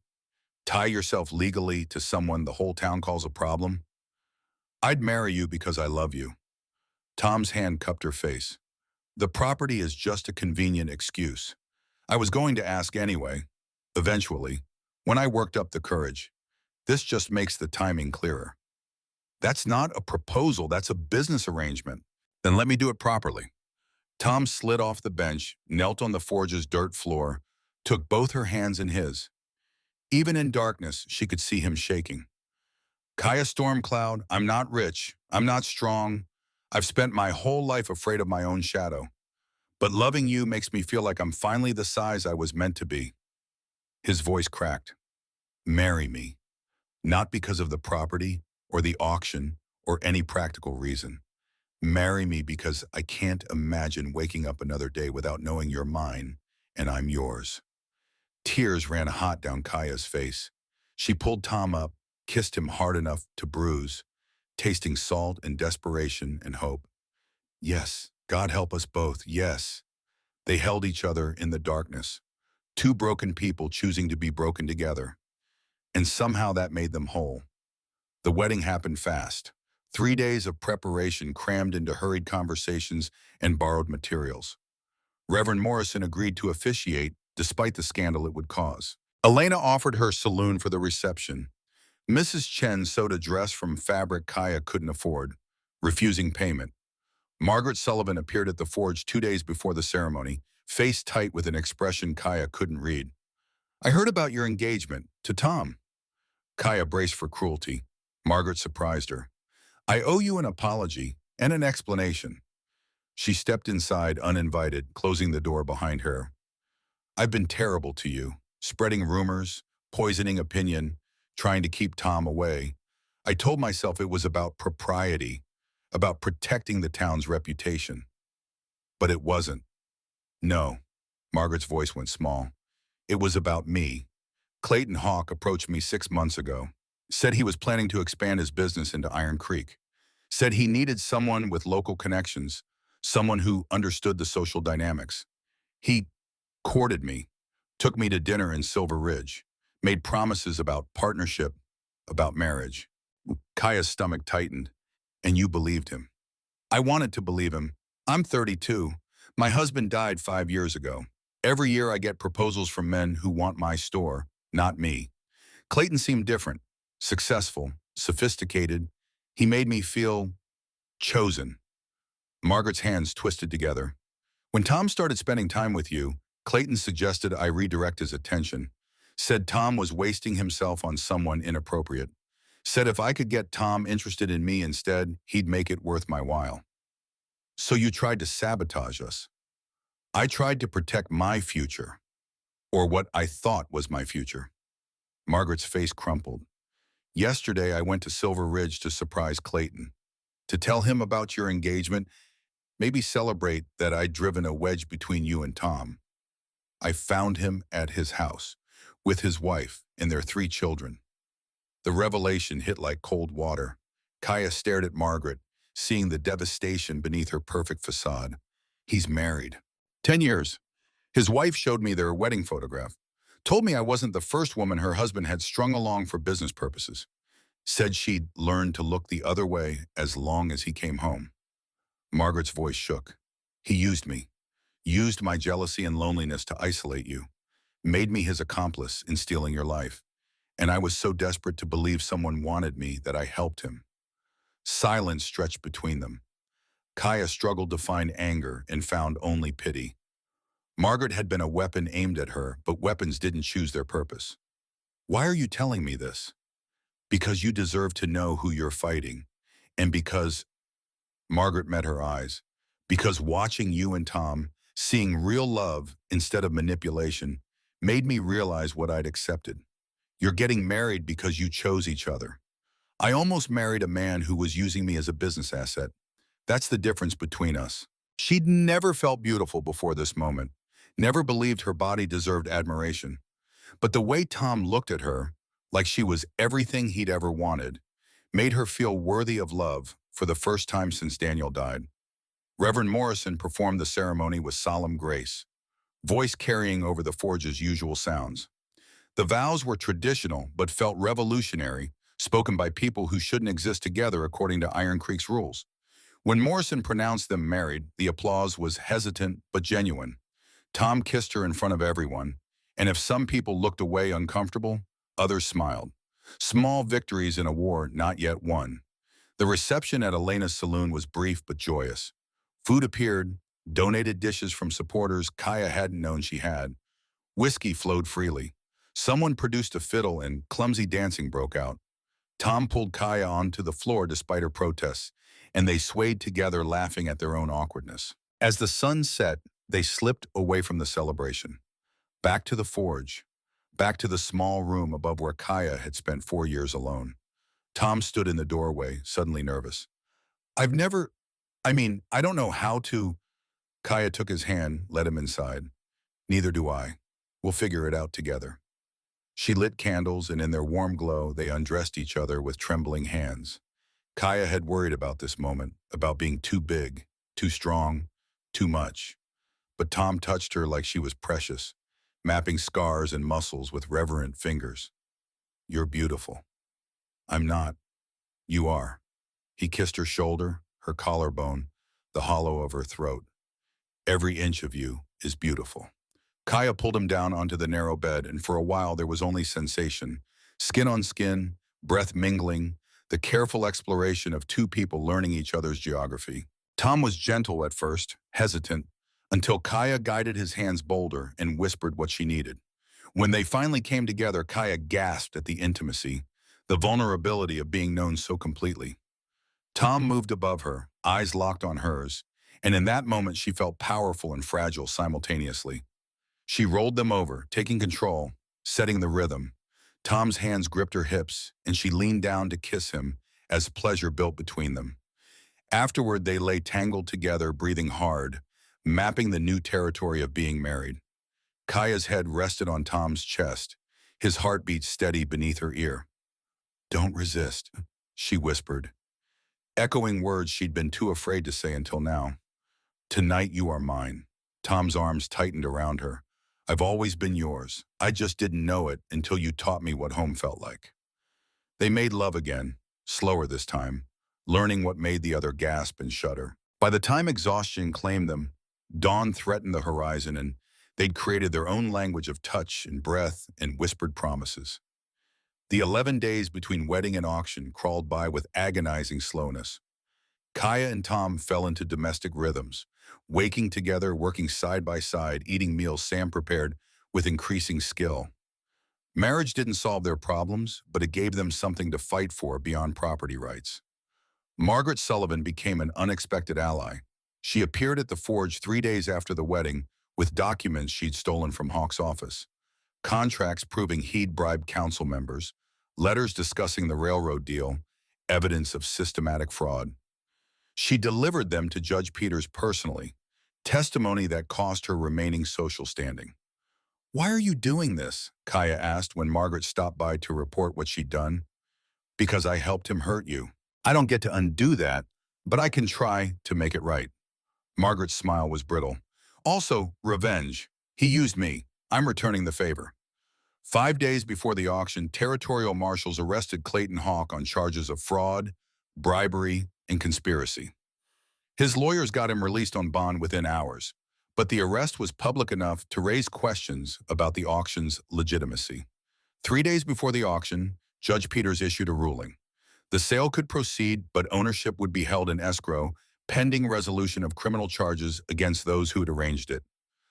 Tie yourself legally to someone the whole town calls a problem? I'd marry you because I love you. Tom's hand cupped her face. The property is just a convenient excuse. I was going to ask anyway, eventually, when I worked up the courage. This just makes the timing clearer. That's not a proposal, that's a business arrangement. Then let me do it properly. Tom slid off the bench, knelt on the forge's dirt floor, took both her hands in his. Even in darkness, she could see him shaking. Kaya Stormcloud, I'm not rich, I'm not strong. I've spent my whole life afraid of my own shadow. But loving you makes me feel like I'm finally the size I was meant to be. His voice cracked. Marry me. Not because of the property or the auction or any practical reason. Marry me because I can't imagine waking up another day without knowing you're mine and I'm yours. Tears ran hot down Kaya's face. She pulled Tom up, kissed him hard enough to bruise, tasting salt and desperation and hope. Yes, God help us both, yes. They held each other in the darkness, two broken people choosing to be broken together. And somehow that made them whole. The wedding happened fast. 3 days of preparation crammed into hurried conversations and borrowed materials. Reverend Morrison agreed to officiate despite the scandal it would cause. Elena offered her saloon for the reception. Mrs. Chen sewed a dress from fabric Kaya couldn't afford, refusing payment. Margaret Sullivan appeared at the forge 2 days before the ceremony, face tight with an expression Kaya couldn't read. I heard about your engagement to Tom. Kaya braced for cruelty. Margaret surprised her. I owe you an apology and an explanation. She stepped inside uninvited, closing the door behind her. I've been terrible to you, spreading rumors, poisoning opinion, trying to keep Tom away. I told myself it was about propriety, about protecting the town's reputation. But it wasn't. No, Margaret's voice went small. It was about me. Clayton Hawk approached me 6 months ago, said he was planning to expand his business into Iron Creek, said he needed someone with local connections, someone who understood the social dynamics. He courted me, took me to dinner in Silver Ridge, made promises about partnership, about marriage. Kaya's stomach tightened, and you believed him. I wanted to believe him. I'm 32. My husband died 5 years ago. Every year I get proposals from men who want my store, not me. Clayton seemed different, successful, sophisticated. He made me feel chosen. Margaret's hands twisted together. When Tom started spending time with you, Clayton suggested I redirect his attention. Said Tom was wasting himself on someone inappropriate. Said if I could get Tom interested in me instead, he'd make it worth my while. So you tried to sabotage us. I tried to protect my future, or what I thought was my future. Margaret's face crumpled. Yesterday, I went to Silver Ridge to surprise Clayton. To tell him about your engagement, maybe celebrate that I'd driven a wedge between you and Tom. I found him at his house, with his wife and their 3 children. The revelation hit like cold water. Kaya stared at Margaret, seeing the devastation beneath her perfect facade. He's married. 10 years. His wife showed me their wedding photograph. Told me I wasn't the first woman her husband had strung along for business purposes. Said she'd learned to look the other way as long as he came home. Margaret's voice shook. He used me. Used my jealousy and loneliness to isolate you. Made me his accomplice in stealing your life. And I was so desperate to believe someone wanted me that I helped him. Silence stretched between them. Kaya struggled to find anger and found only pity. Margaret had been a weapon aimed at her, but weapons didn't choose their purpose. Why are you telling me this? Because you deserve to know who you're fighting. And because, Margaret met her eyes, because watching you and Tom, seeing real love instead of manipulation, made me realize what I'd accepted. You're getting married because you chose each other. I almost married a man who was using me as a business asset. That's the difference between us. She'd never felt beautiful before this moment, never believed her body deserved admiration. But the way Tom looked at her, like she was everything he'd ever wanted, made her feel worthy of love for the first time since Daniel died. Reverend Morrison performed the ceremony with solemn grace, voice carrying over the forge's usual sounds. The vows were traditional but felt revolutionary, spoken by people who shouldn't exist together according to Iron Creek's rules. When Morrison pronounced them married, the applause was hesitant but genuine. Tom kissed her in front of everyone, and if some people looked away uncomfortable, others smiled. Small victories in a war not yet won. The reception at Elena's saloon was brief but joyous. Food appeared, donated dishes from supporters Kaya hadn't known she had. Whiskey flowed freely. Someone produced a fiddle and clumsy dancing broke out. Tom pulled Kaya onto the floor despite her protests, and they swayed together laughing at their own awkwardness. As the sun set, they slipped away from the celebration. Back to the forge. Back to the small room above where Kaya had spent 4 years alone. Tom stood in the doorway, suddenly nervous. I don't know how to. Kaya took his hand, led him inside. Neither do I. We'll figure it out together. She lit candles, and in their warm glow, they undressed each other with trembling hands. Kaya had worried about this moment, about being too big, too strong, too much. But Tom touched her like she was precious, mapping scars and muscles with reverent fingers. You're beautiful. I'm not. You are. He kissed her shoulder, her collarbone, the hollow of her throat. Every inch of you is beautiful. Kaya pulled him down onto the narrow bed, and for a while there was only sensation. Skin on skin, breath mingling, the careful exploration of 2 people learning each other's geography. Tom was gentle at first, hesitant, until Kaya guided his hands bolder and whispered what she needed. When they finally came together, Kaya gasped at the intimacy, the vulnerability of being known so completely. Tom moved above her, eyes locked on hers, and in that moment she felt powerful and fragile simultaneously. She rolled them over, taking control, setting the rhythm. Tom's hands gripped her hips, and she leaned down to kiss him as pleasure built between them. Afterward, they lay tangled together, breathing hard, mapping the new territory of being married. Kaya's head rested on Tom's chest, his heartbeat steady beneath her ear. Don't resist, she whispered, echoing words she'd been too afraid to say until now. Tonight you are mine. Tom's arms tightened around her. I've always been yours. I just didn't know it until you taught me what home felt like. They made love again, slower this time, learning what made the other gasp and shudder. By the time exhaustion claimed them, dawn threatened the horizon, and they'd created their own language of touch and breath and whispered promises. The 11 days between wedding and auction crawled by with agonizing slowness. Kaya and Tom fell into domestic rhythms, waking together, working side by side, eating meals Sam prepared with increasing skill. Marriage didn't solve their problems, but it gave them something to fight for beyond property rights. Margaret Sullivan became an unexpected ally. She appeared at the forge 3 days after the wedding with documents she'd stolen from Hawk's office. Contracts proving he'd bribed council members, letters discussing the railroad deal, evidence of systematic fraud. She delivered them to Judge Peters personally, testimony that cost her remaining social standing. "Why are you doing this?" Kaya asked when Margaret stopped by to report what she'd done. "Because I helped him hurt you. I don't get to undo that, but I can try to make it right." Margaret's smile was brittle. "Also, revenge. He used me. I'm returning the favor." 5 days before the auction, territorial marshals arrested Clayton Hawk on charges of fraud, bribery, and conspiracy. His lawyers got him released on bond within hours, but the arrest was public enough to raise questions about the auction's legitimacy. 3 days before the auction, Judge Peters issued a ruling. The sale could proceed, but ownership would be held in escrow, pending resolution of criminal charges against those who'd arranged it.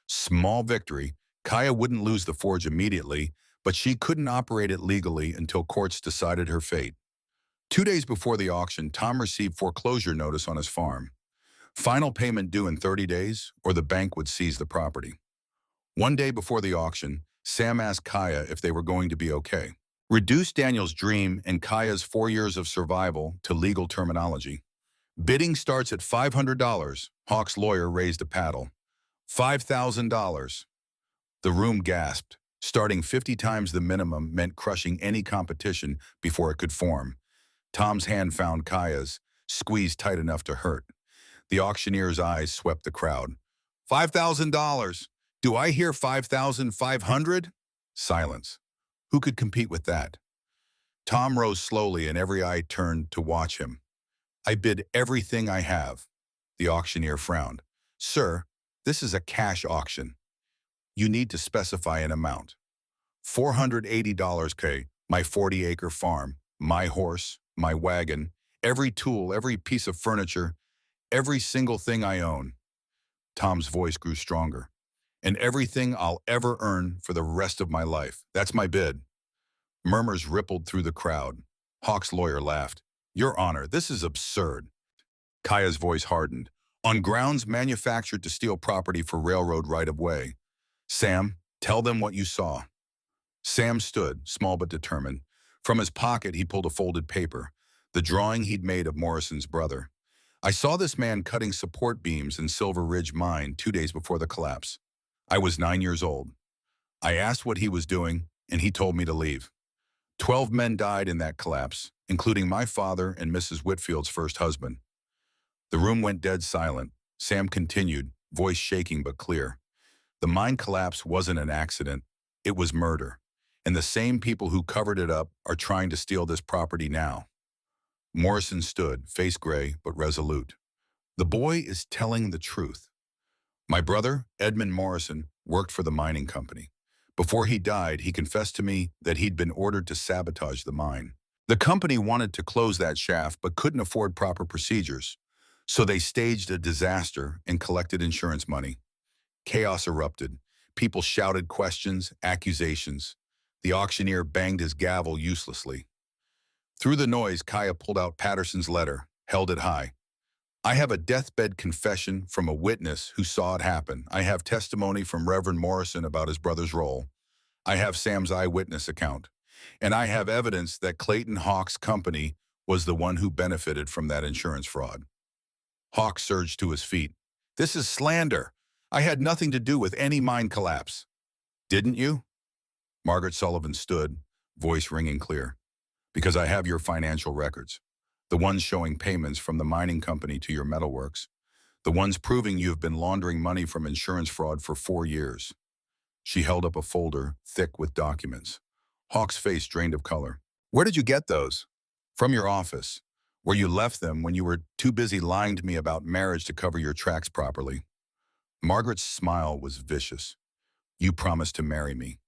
Small victory. Kaya wouldn't lose the forge immediately, but she couldn't operate it legally until courts decided her fate. 2 days before the auction, Tom received foreclosure notice on his farm. Final payment due in 30 days, or the bank would seize the property. 1 day before the auction, Sam asked Kaya if they were going to be okay. Reduced Daniel's dream and Kaya's 4 years of survival to legal terminology. Bidding starts at $500. Hawk's lawyer raised a paddle. $5,000. The room gasped. Starting 50 times the minimum meant crushing any competition before it could form. Tom's hand found Kaya's, squeezed tight enough to hurt. The auctioneer's eyes swept the crowd. $5,000. Do I hear 5,500? Silence. Who could compete with that? Tom rose slowly and every eye turned to watch him. "I bid everything I have." The auctioneer frowned. "Sir, this is a cash auction. You need to specify an amount." $480 K, my 40-acre farm, my horse, my wagon, every tool, every piece of furniture, every single thing I own. Tom's voice grew stronger. "And everything I'll ever earn for the rest of my life. That's my bid." Murmurs rippled through the crowd. Hawk's lawyer laughed. "Your Honor, this is absurd." Kaya's voice hardened. "On grounds manufactured to steal property for railroad right-of-way. Sam, tell them what you saw." Sam stood, small but determined. From his pocket, he pulled a folded paper, the drawing he'd made of Morrison's brother. "I saw this man cutting support beams in Silver Ridge Mine 2 days before the collapse. I was 9 years old. I asked what he was doing, and he told me to leave. 12 men died in that collapse, including my father and Mrs. Whitfield's first husband." The room went dead silent. Sam continued, voice shaking but clear. "The mine collapse wasn't an accident. It was murder. And the same people who covered it up are trying to steal this property now." Morrison stood, face gray but resolute. "The boy is telling the truth. My brother, Edmund Morrison, worked for the mining company. Before he died, he confessed to me that he'd been ordered to sabotage the mine. The company wanted to close that shaft but couldn't afford proper procedures. So they staged a disaster and collected insurance money. Chaos erupted. People shouted questions, accusations. The auctioneer banged his gavel uselessly. Through the noise, Kaya pulled out Patterson's letter, held it high. "I have a deathbed confession from a witness who saw it happen. I have testimony from Reverend Morrison about his brother's role. I have Sam's eyewitness account. And I have evidence that Clayton Hawk's company was the one who benefited from that insurance fraud." Hawk surged to his feet. "This is slander. I had nothing to do with any mine collapse." "Didn't you?" Margaret Sullivan stood, voice ringing clear. "Because I have your financial records. The ones showing payments from the mining company to your metalworks. The ones proving you have been laundering money from insurance fraud for 4 years. She held up a folder, thick with documents. Hawk's face drained of color. "Where did you get those?" "From your office, where you left them when you were too busy lying to me about marriage to cover your tracks properly." Margaret's smile was vicious. "You promised to marry me.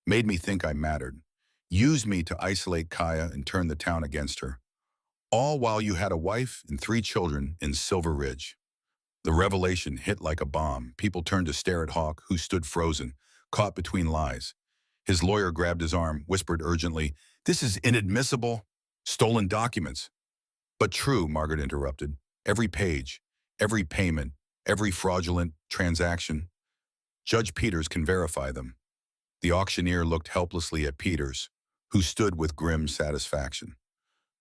Made me think I mattered. Used me to isolate Kaya and turn the town against her. All while you had a wife and 3 children in Silver Ridge." The revelation hit like a bomb. People turned to stare at Hawk, who stood frozen, caught between lies. His lawyer grabbed his arm, whispered urgently, "This is inadmissible. Stolen documents." "But true," Margaret interrupted. "Every page, every payment, every fraudulent transaction. Judge Peters can verify them." The auctioneer looked helplessly at Peters, who stood with grim satisfaction.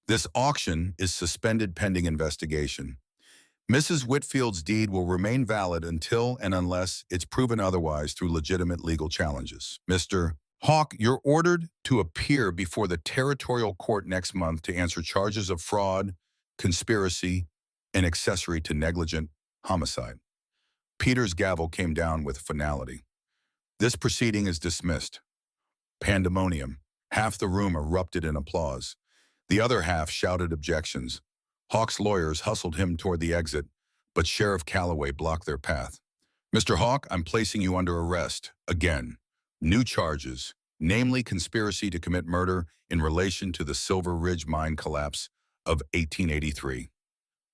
This auction is suspended pending investigation. Mrs. Whitfield's deed will remain valid until and unless it's proven otherwise through legitimate legal challenges. Mr. Hawk, you're ordered to appear before the territorial court next month to answer charges of fraud, conspiracy, and accessory to negligent homicide. Peter's gavel came down with finality. This proceeding is dismissed. Pandemonium. Half the room erupted in applause. The other half shouted objections. Hawk's lawyers hustled him toward the exit, but Sheriff Calloway blocked their path. Mr. Hawk, I'm placing you under arrest. Again. New charges, namely conspiracy to commit murder in relation to the Silver Ridge mine collapse of 1883.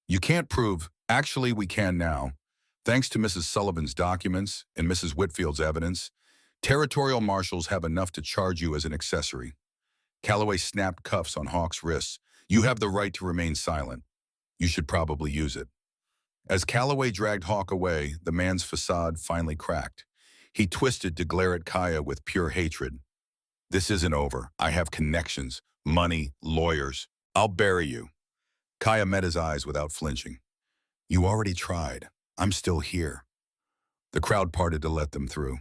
You can't prove, actually we can now, thanks to Mrs. Sullivan's documents and Mrs. Whitfield's evidence, territorial marshals have enough to charge you as an accessory. Calloway snapped cuffs on Hawk's wrists. You have the right to remain silent. You should probably use it. As Calloway dragged Hawk away, the man's facade finally cracked. He twisted to glare at Kaya with pure hatred. This isn't over. I have connections, money, lawyers. I'll bury you. Kaya met his eyes without flinching. You already tried. I'm still here. The crowd parted to let them through.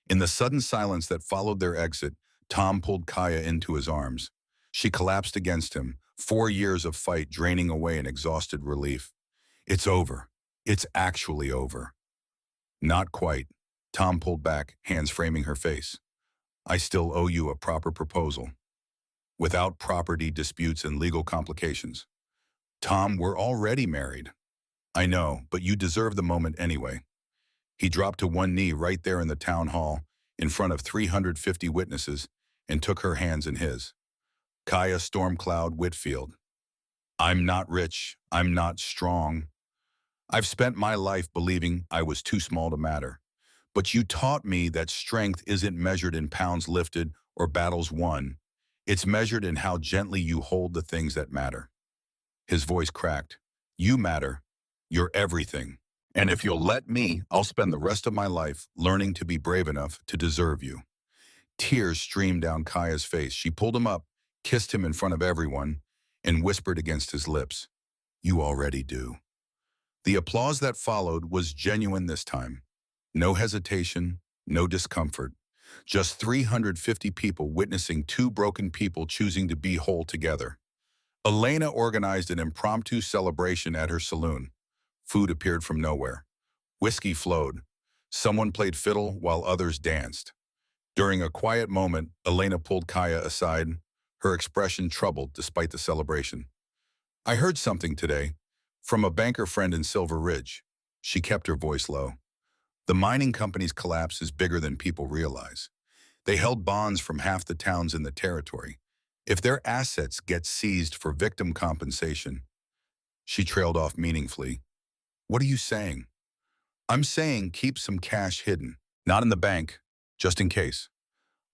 In the sudden silence that followed their exit, Tom pulled Kaya into his arms. She collapsed against him, 4 years of fight draining away in exhausted relief. It's over. It's actually over. Not quite. Tom pulled back, hands framing her face. I still owe you a proper proposal. Without property disputes and legal complications. Tom, we're already married. I know, but you deserve the moment anyway. He dropped to one knee right there in the town hall, in front of 350 witnesses, and took her hands in his. Kaya Stormcloud Whitfield. I'm not rich. I'm not strong. I've spent my life believing I was too small to matter. But you taught me that strength isn't measured in pounds lifted or battles won. It's measured in how gently you hold the things that matter. His voice cracked. You matter. You're everything. And if you'll let me, I'll spend the rest of my life learning to be brave enough to deserve you. Tears streamed down Kaya's face. She pulled him up, kissed him in front of everyone, and whispered against his lips, You already do. The applause that followed was genuine this time. No hesitation, no discomfort. Just 350 people witnessing two broken people choosing to be whole together. Elena organized an impromptu celebration at her saloon. Food appeared from nowhere. Whiskey flowed. Someone played fiddle while others danced. During a quiet moment, Elena pulled Kaya aside, her expression troubled despite the celebration. I heard something today, from a banker friend in Silver Ridge. She kept her voice low. The mining company's collapse is bigger than people realize. They held bonds from half the towns in the territory. If their assets get seized for victim compensation, she trailed off meaningfully. What are you saying? I'm saying keep some cash hidden, not in the bank, just in case.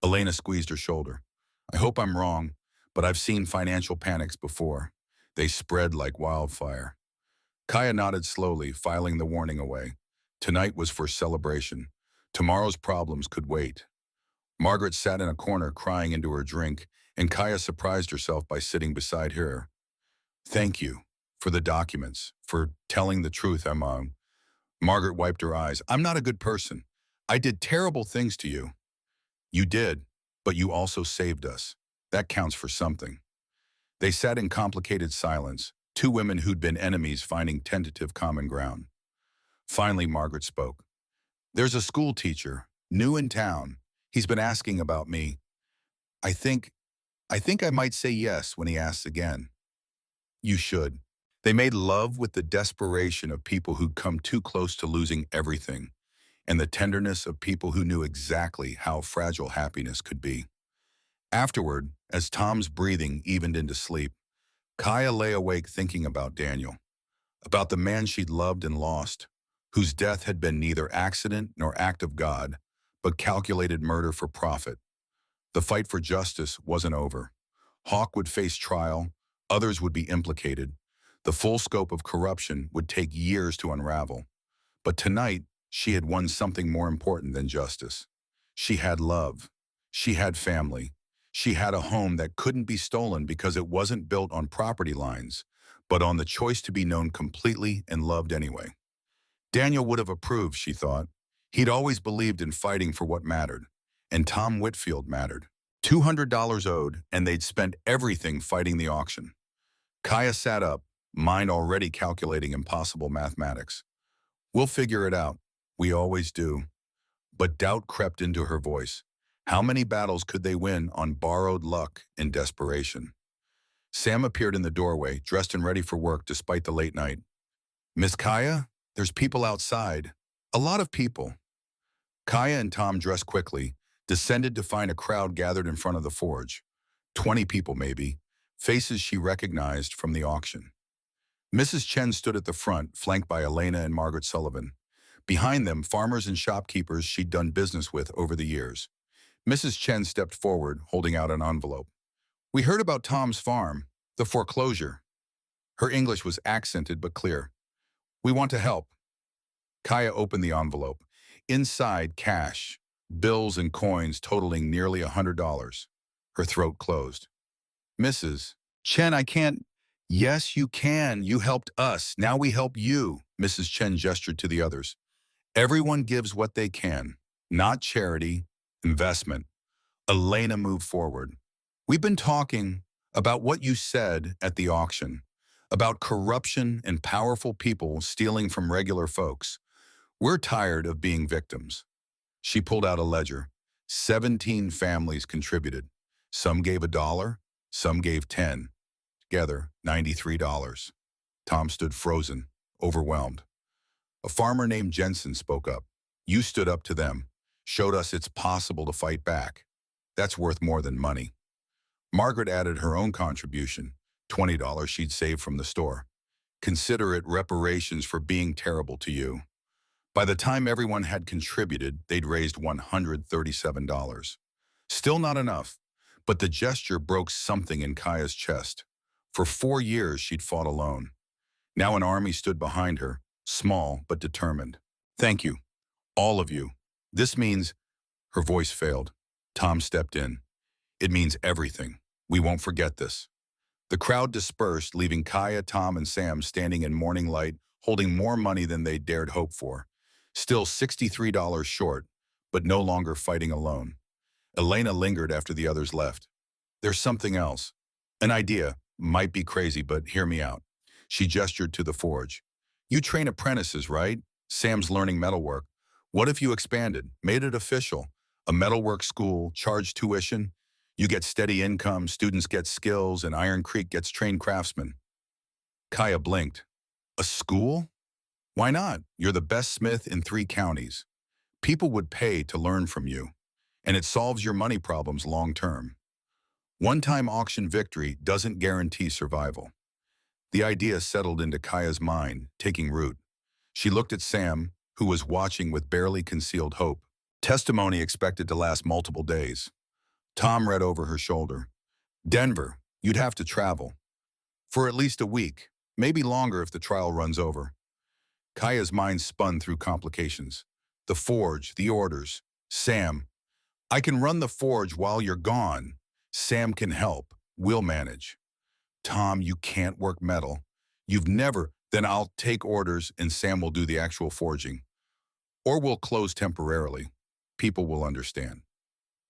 Elena squeezed her shoulder. I hope I'm wrong, but I've seen financial panics before. They spread like wildfire. Kaya nodded slowly, filing the warning away. Tonight was for celebration. Tomorrow's problems could wait. Margaret sat in a corner crying into her drink, and Kaya surprised herself by sitting beside her. Thank you for the documents, for telling the truth, Emma. Margaret wiped her eyes. I'm not a good person. I did terrible things to you. You did, but you also saved us. That counts for something. They sat in complicated silence, two women who'd been enemies finding tentative common ground. Finally, Margaret spoke. There's a school teacher, new in town. He's been asking about me. I think I might say yes when he asks again. You should. They made love with the desperation of people who'd come too close to losing everything, and the tenderness of people who knew exactly how fragile happiness could be. Afterward, as Tom's breathing evened into sleep, Kaya lay awake thinking about Daniel, about the man she'd loved and lost, whose death had been neither accident nor act of God, but calculated murder for profit. The fight for justice wasn't over. Hawk would face trial, others would be implicated. The full scope of corruption would take years to unravel. But tonight, she had won something more important than justice. She had love. She had family. She had a home that couldn't be stolen because it wasn't built on property lines, but on the choice to be known completely and loved anyway. Daniel would have approved, she thought. He'd always believed in fighting for what mattered, and Tom Whitfield mattered. $200 owed, and they'd spent everything fighting the auction. Kaya sat up, mind already calculating impossible mathematics. We'll figure it out. We always do. But doubt crept into her voice. How many battles could they win on borrowed luck and desperation? Sam appeared in the doorway, dressed and ready for work despite the late night. Miss Kaya, there's people outside. A lot of people. Kaya and Tom dressed quickly, descended to find a crowd gathered in front of the forge. 20 people maybe, faces she recognized from the auction. Mrs. Chen stood at the front, flanked by Elena and Margaret Sullivan. Behind them, farmers and shopkeepers she'd done business with over the years. Mrs. Chen stepped forward, holding out an envelope. We heard about Tom's farm, the foreclosure. Her English was accented but clear. We want to help. Kaya opened the envelope. Inside, cash, bills and coins totaling nearly $100. Her throat closed. Mrs. Chen, I can't. Yes, you can. You helped us. Now we help you. Mrs. Chen gestured to the others. Everyone gives what they can, not charity, investment. Elena moved forward. We've been talking about what you said at the auction, about corruption and powerful people stealing from regular folks. We're tired of being victims. She pulled out a ledger. 17 families contributed. Some gave $1, some gave 10. Together, $93. Tom stood frozen, overwhelmed. A farmer named Jensen spoke up. You stood up to them, showed us it's possible to fight back. That's worth more than money. Margaret added her own contribution, $20 she'd saved from the store. Consider it reparations for being terrible to you. By the time everyone had contributed, they'd raised $137. Still not enough, but the gesture broke something in Kaya's chest. For 4 years, she'd fought alone. Now an army stood behind her, small but determined. Thank you, all of you. This means, her voice failed. Tom stepped in. It means everything. We won't forget this. The crowd dispersed, leaving Kaya, Tom, and Sam standing in morning light, holding more money than they dared hope for. Still $63 short, but no longer fighting alone. Elena lingered after the others left. There's something else. An idea. Might be crazy, but hear me out. She gestured to the forge. You train apprentices, right? Sam's learning metalwork. What if you expanded, made it official? A metalwork school, charged tuition? You get steady income, students get skills, and Iron Creek gets trained craftsmen. Kaya blinked. A school? Why not? You're the best smith in 3 counties. People would pay to learn from you, and it solves your money problems long term. One-time auction victory doesn't guarantee survival. The idea settled into Kaya's mind, taking root. She looked at Sam, who was watching with barely concealed hope. Testimony expected to last multiple days. Tom read over her shoulder. Denver, you'd have to travel. For at least a week, maybe longer if the trial runs over. Kaya's mind spun through complications. The forge, the orders. Sam. I can run the forge while you're gone. Sam can help. We'll manage. Tom, you can't work metal. You've never. Then I'll take orders and Sam will do the actual forging. Or we'll close temporarily. People will understand.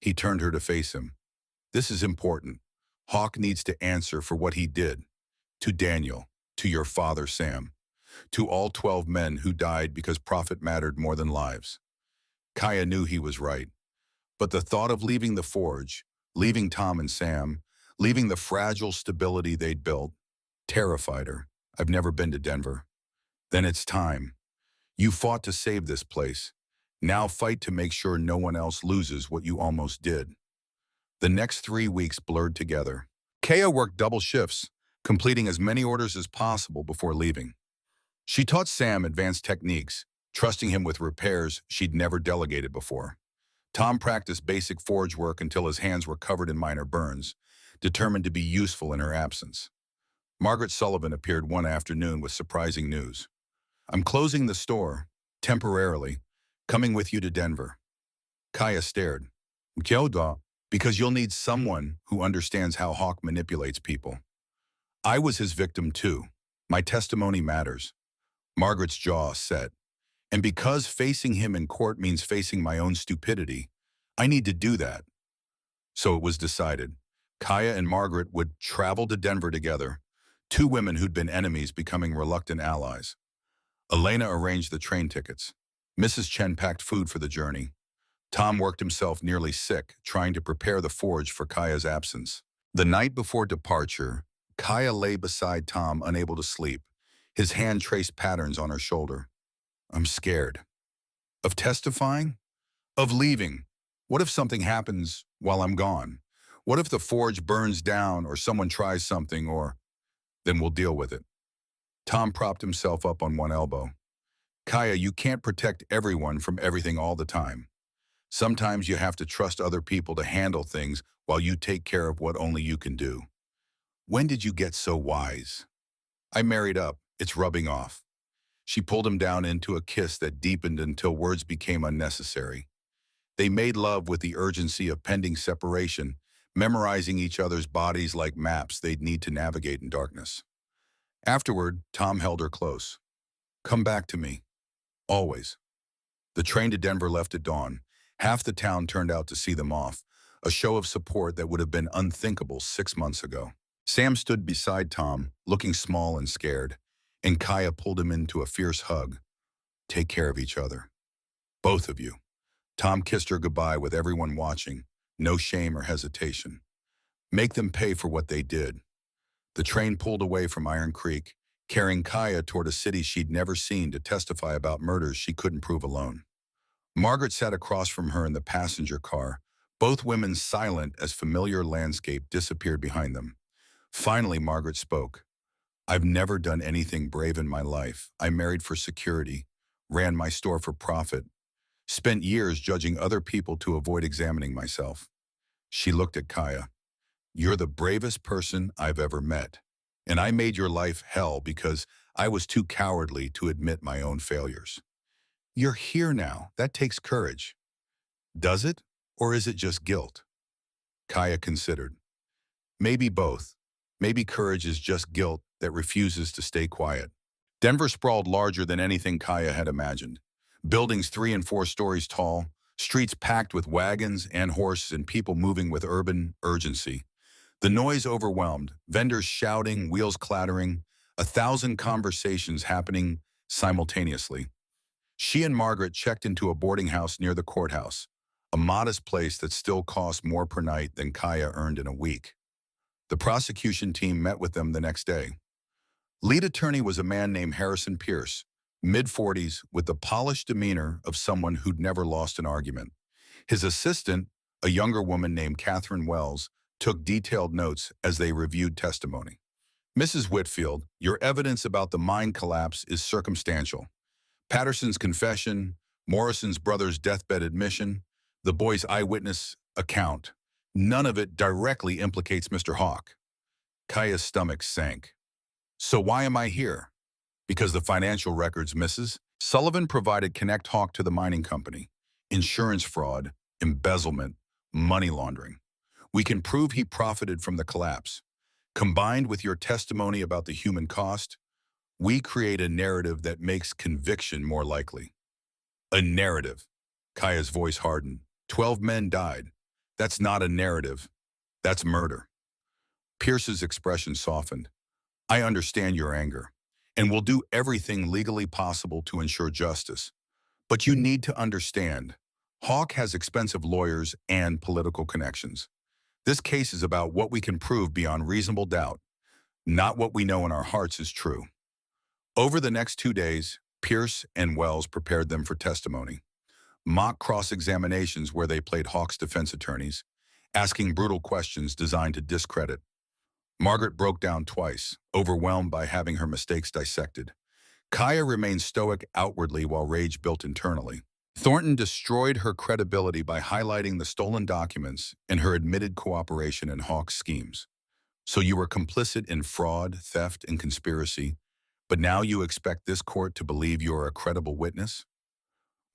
He turned her to face him. This is important. Hawk needs to answer for what he did. To Daniel, to your father Sam, to all 12 men who died because profit mattered more than lives. Kaya knew he was right. But the thought of leaving the forge, leaving Tom and Sam, leaving the fragile stability they'd built, terrified her. I've never been to Denver. Then it's time. You fought to save this place. Now fight to make sure no one else loses what you almost did. The next 3 weeks blurred together. Kaya worked double shifts, completing as many orders as possible before leaving. She taught Sam advanced techniques, trusting him with repairs she'd never delegated before. Tom practiced basic forge work until his hands were covered in minor burns, determined to be useful in her absence. Margaret Sullivan appeared one afternoon with surprising news. I'm closing the store, temporarily, coming with you to Denver. Kaya stared. Kyoda, Because you'll need someone who understands how Hawk manipulates people. I was his victim too. My testimony matters. Margaret's jaw set. And because facing him in court means facing my own stupidity, I need to do that. So it was decided. Kaya and Margaret would travel to Denver together, two women who'd been enemies becoming reluctant allies. Elena arranged the train tickets. Mrs. Chen packed food for the journey. Tom worked himself nearly sick, trying to prepare the forge for Kaya's absence. The night before departure, Kaya lay beside Tom, unable to sleep. His hand traced patterns on her shoulder. I'm scared. Of testifying? Of leaving. What if something happens while I'm gone? What if the forge burns down or someone tries something or... Then we'll deal with it. Tom propped himself up on one elbow. Kaya, you can't protect everyone from everything all the time. Sometimes you have to trust other people to handle things while you take care of what only you can do. When did you get so wise? I married up. It's rubbing off. She pulled him down into a kiss that deepened until words became unnecessary. They made love with the urgency of pending separation, memorizing each other's bodies like maps they'd need to navigate in darkness. Afterward, Tom held her close. Come back to me. Always. The train to Denver left at dawn. Half the town turned out to see them off, a show of support that would have been unthinkable 6 months ago. Sam stood beside Tom, looking small and scared, and Kaya pulled him into a fierce hug. Take care of each other. Both of you. Tom kissed her goodbye with everyone watching, no shame or hesitation. Make them pay for what they did. The train pulled away from Iron Creek, carrying Kaya toward a city she'd never seen to testify about murders she couldn't prove alone. Margaret sat across from her in the passenger car, both women silent as familiar landscape disappeared behind them. Finally, Margaret spoke. I've never done anything brave in my life. I married for security, ran my store for profit, spent years judging other people to avoid examining myself. She looked at Kaya. You're the bravest person I've ever met, and I made your life hell because I was too cowardly to admit my own failures. You're here now. That takes courage. Does it, or is it just guilt? Kaya considered. Maybe both. Maybe courage is just guilt that refuses to stay quiet. Denver sprawled larger than anything Kaya had imagined. Buildings 3 and 4 stories tall, streets packed with wagons and horses and people moving with urban urgency. The noise overwhelmed, vendors shouting, wheels clattering, 1,000 conversations happening simultaneously. She and Margaret checked into a boarding house near the courthouse, a modest place that still cost more per night than Kaya earned in a week. The prosecution team met with them the next day. Lead attorney was a man named Harrison Pierce, mid-40s, with the polished demeanor of someone who'd never lost an argument. His assistant, a younger woman named Catherine Wells, took detailed notes as they reviewed testimony. Mrs. Whitfield, your evidence about the mine collapse is circumstantial. Patterson's confession, Morrison's brother's deathbed admission, the boy's eyewitness account, none of it directly implicates Mr. Hawk. Kaya's stomach sank. So why am I here? Because the financial records, Mrs. Sullivan provided Connect Hawk to the mining company. Insurance fraud, embezzlement, money laundering. We can prove he profited from the collapse. Combined with your testimony about the human cost, we create a narrative that makes conviction more likely. A narrative. Kaya's voice hardened. 12 men died. That's not a narrative. That's murder. Pierce's expression softened. I understand your anger, and will do everything legally possible to ensure justice. But you need to understand, Hawk has expensive lawyers and political connections. This case is about what we can prove beyond reasonable doubt, not what we know in our hearts is true. Over the next 2 days, Pierce and Wells prepared them for testimony. Mock cross-examinations where they played Hawk's defense attorneys, asking brutal questions designed to discredit. Margaret broke down twice, overwhelmed by having her mistakes dissected. Kaya remained stoic outwardly while rage built internally. Thornton destroyed her credibility by highlighting the stolen documents and her admitted cooperation in Hawk's schemes. So you were complicit in fraud, theft, and conspiracy, but now you expect this court to believe you are a credible witness?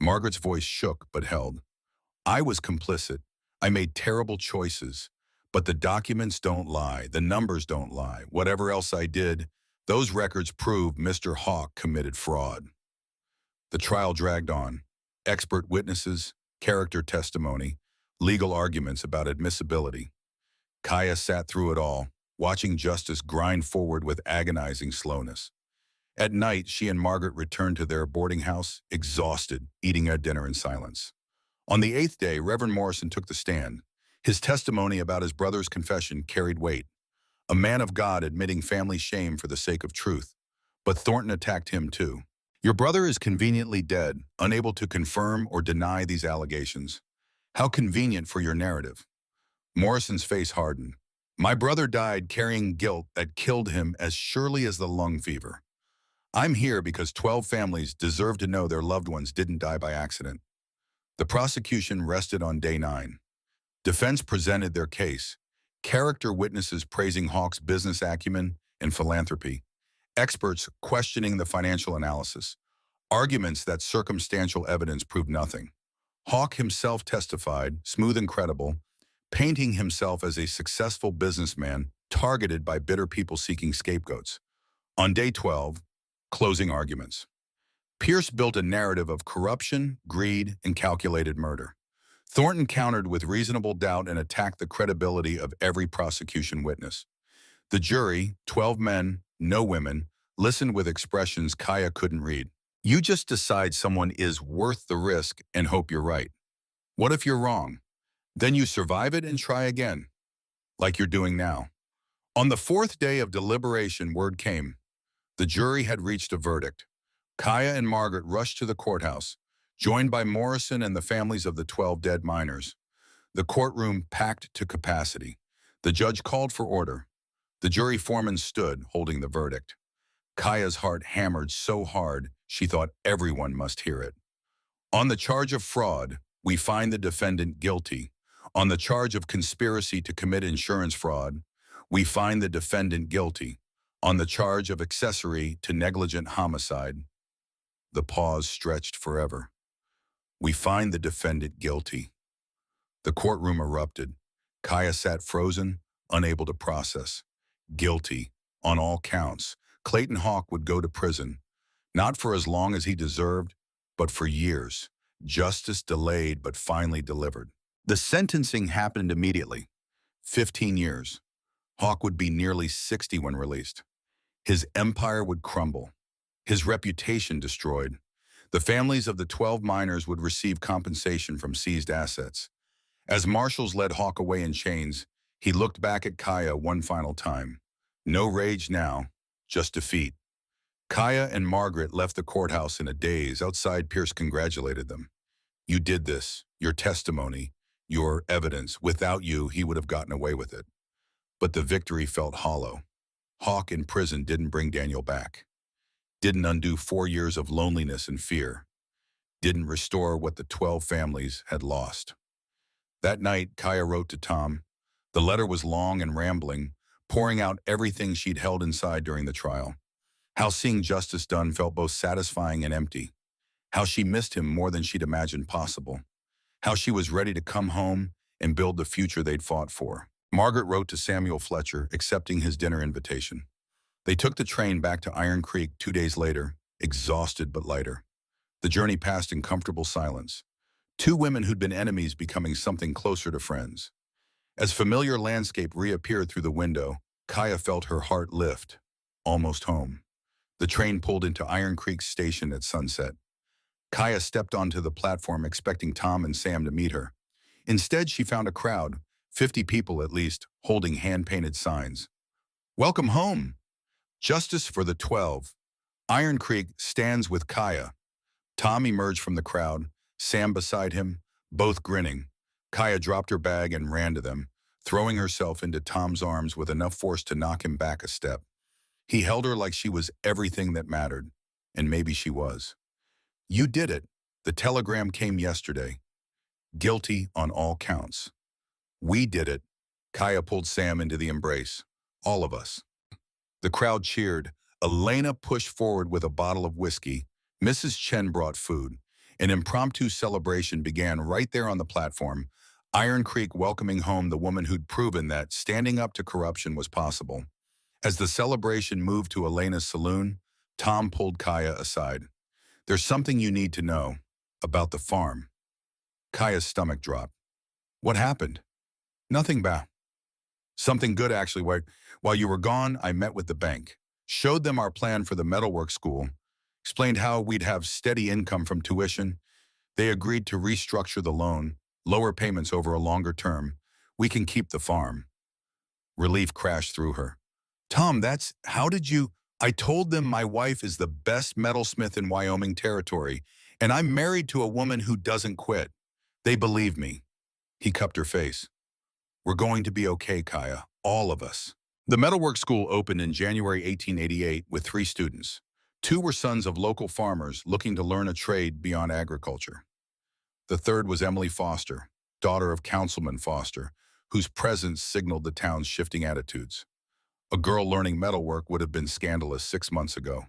Margaret's voice shook but held. I was complicit. I made terrible choices, but the documents don't lie, the numbers don't lie. Whatever else I did, those records prove Mr. Hawk committed fraud. The trial dragged on. Expert witnesses, character testimony, legal arguments about admissibility. Kaya sat through it all, watching justice grind forward with agonizing slowness. At night, she and Margaret returned to their boarding house, exhausted, eating their dinner in silence. On the eighth day, Reverend Morrison took the stand. His testimony about his brother's confession carried weight. A man of God admitting family shame for the sake of truth. But Thornton attacked him too. Your brother is conveniently dead, unable to confirm or deny these allegations. How convenient for your narrative. Morrison's face hardened. My brother died carrying guilt that killed him as surely as the lung fever. I'm here because 12 families deserve to know their loved ones didn't die by accident. The prosecution rested on day 9. Defense presented their case. Character witnesses praising Hawk's business acumen and philanthropy. Experts questioning the financial analysis. Arguments that circumstantial evidence proved nothing. Hawk himself testified, smooth and credible, painting himself as a successful businessman targeted by bitter people seeking scapegoats. On day 12, closing arguments. Pierce built a narrative of corruption, greed, and calculated murder. Thornton countered with reasonable doubt and attacked the credibility of every prosecution witness. The jury, 12 men, no women, listened with expressions Kaya couldn't read. You just decide someone is worth the risk and hope you're right. What if you're wrong? Then you survive it and try again, like you're doing now. On the 4th day of deliberation, word came. The jury had reached a verdict. Kaya and Margaret rushed to the courthouse, joined by Morrison and the families of the 12 dead miners. The courtroom packed to capacity. The judge called for order. The jury foreman stood, holding the verdict. Kaya's heart hammered so hard, she thought everyone must hear it. On the charge of fraud, we find the defendant guilty. On the charge of conspiracy to commit insurance fraud, we find the defendant guilty. On the charge of accessory to negligent homicide, the pause stretched forever. We find the defendant guilty. The courtroom erupted. Kaya sat frozen, unable to process. Guilty, on all counts. Clayton Hawk would go to prison, not for as long as he deserved, but for years. Justice delayed, but finally delivered. The sentencing happened immediately. 15 years. Hawk would be nearly 60 when released. His empire would crumble. His reputation destroyed. The families of the 12 miners would receive compensation from seized assets. As marshals led Hawk away in chains, he looked back at Kaya one final time. No rage now, just defeat. Kaya and Margaret left the courthouse in a daze. Outside, Pierce congratulated them. You did this, your testimony, your evidence. Without you, he would have gotten away with it. But the victory felt hollow. Hawk in prison didn't bring Daniel back. Didn't undo 4 years of loneliness and fear. Didn't restore what the 12 families had lost. That night, Kaya wrote to Tom. The letter was long and rambling, pouring out everything she'd held inside during the trial. How seeing justice done felt both satisfying and empty. How she missed him more than she'd imagined possible. How she was ready to come home and build the future they'd fought for. Margaret wrote to Samuel Fletcher, accepting his dinner invitation. They took the train back to Iron Creek 2 days later, exhausted but lighter. The journey passed in comfortable silence. 2 women who'd been enemies becoming something closer to friends. As familiar landscape reappeared through the window, Kaya felt her heart lift. Almost home. The train pulled into Iron Creek Station at sunset. Kaya stepped onto the platform expecting Tom and Sam to meet her. Instead, she found a crowd, 50 people at least, holding hand-painted signs. Welcome home! Justice for the 12. Iron Creek stands with Kaya. Tom emerged from the crowd, Sam beside him, both grinning. Kaya dropped her bag and ran to them, throwing herself into Tom's arms with enough force to knock him back a step. He held her like she was everything that mattered, and maybe she was. You did it. The telegram came yesterday. Guilty on all counts. We did it. Kaya pulled Sam into the embrace. All of us. The crowd cheered. Elena pushed forward with a bottle of whiskey. Mrs. Chen brought food. An impromptu celebration began right there on the platform. Iron Creek welcoming home the woman who'd proven that standing up to corruption was possible. As the celebration moved to Elena's saloon, Tom pulled Kaya aside. There's something you need to know about the farm. Kaya's stomach dropped. What happened? Nothing bad. Something good, actually. While you were gone, I met with the bank, showed them our plan for the metalwork school, explained how we'd have steady income from tuition. They agreed to restructure the loan, lower payments over a longer term. We can keep the farm. Relief crashed through her. Tom, how did you? I told them my wife is the best metalsmith in Wyoming territory, and I'm married to a woman who doesn't quit. They believe me. He cupped her face. We're going to be okay, Kaya, all of us. The metalwork school opened in January 1888 with 3 students. 2 were sons of local farmers looking to learn a trade beyond agriculture. The third was Emily Foster, daughter of Councilman Foster, whose presence signaled the town's shifting attitudes. A girl learning metalwork would have been scandalous 6 months ago.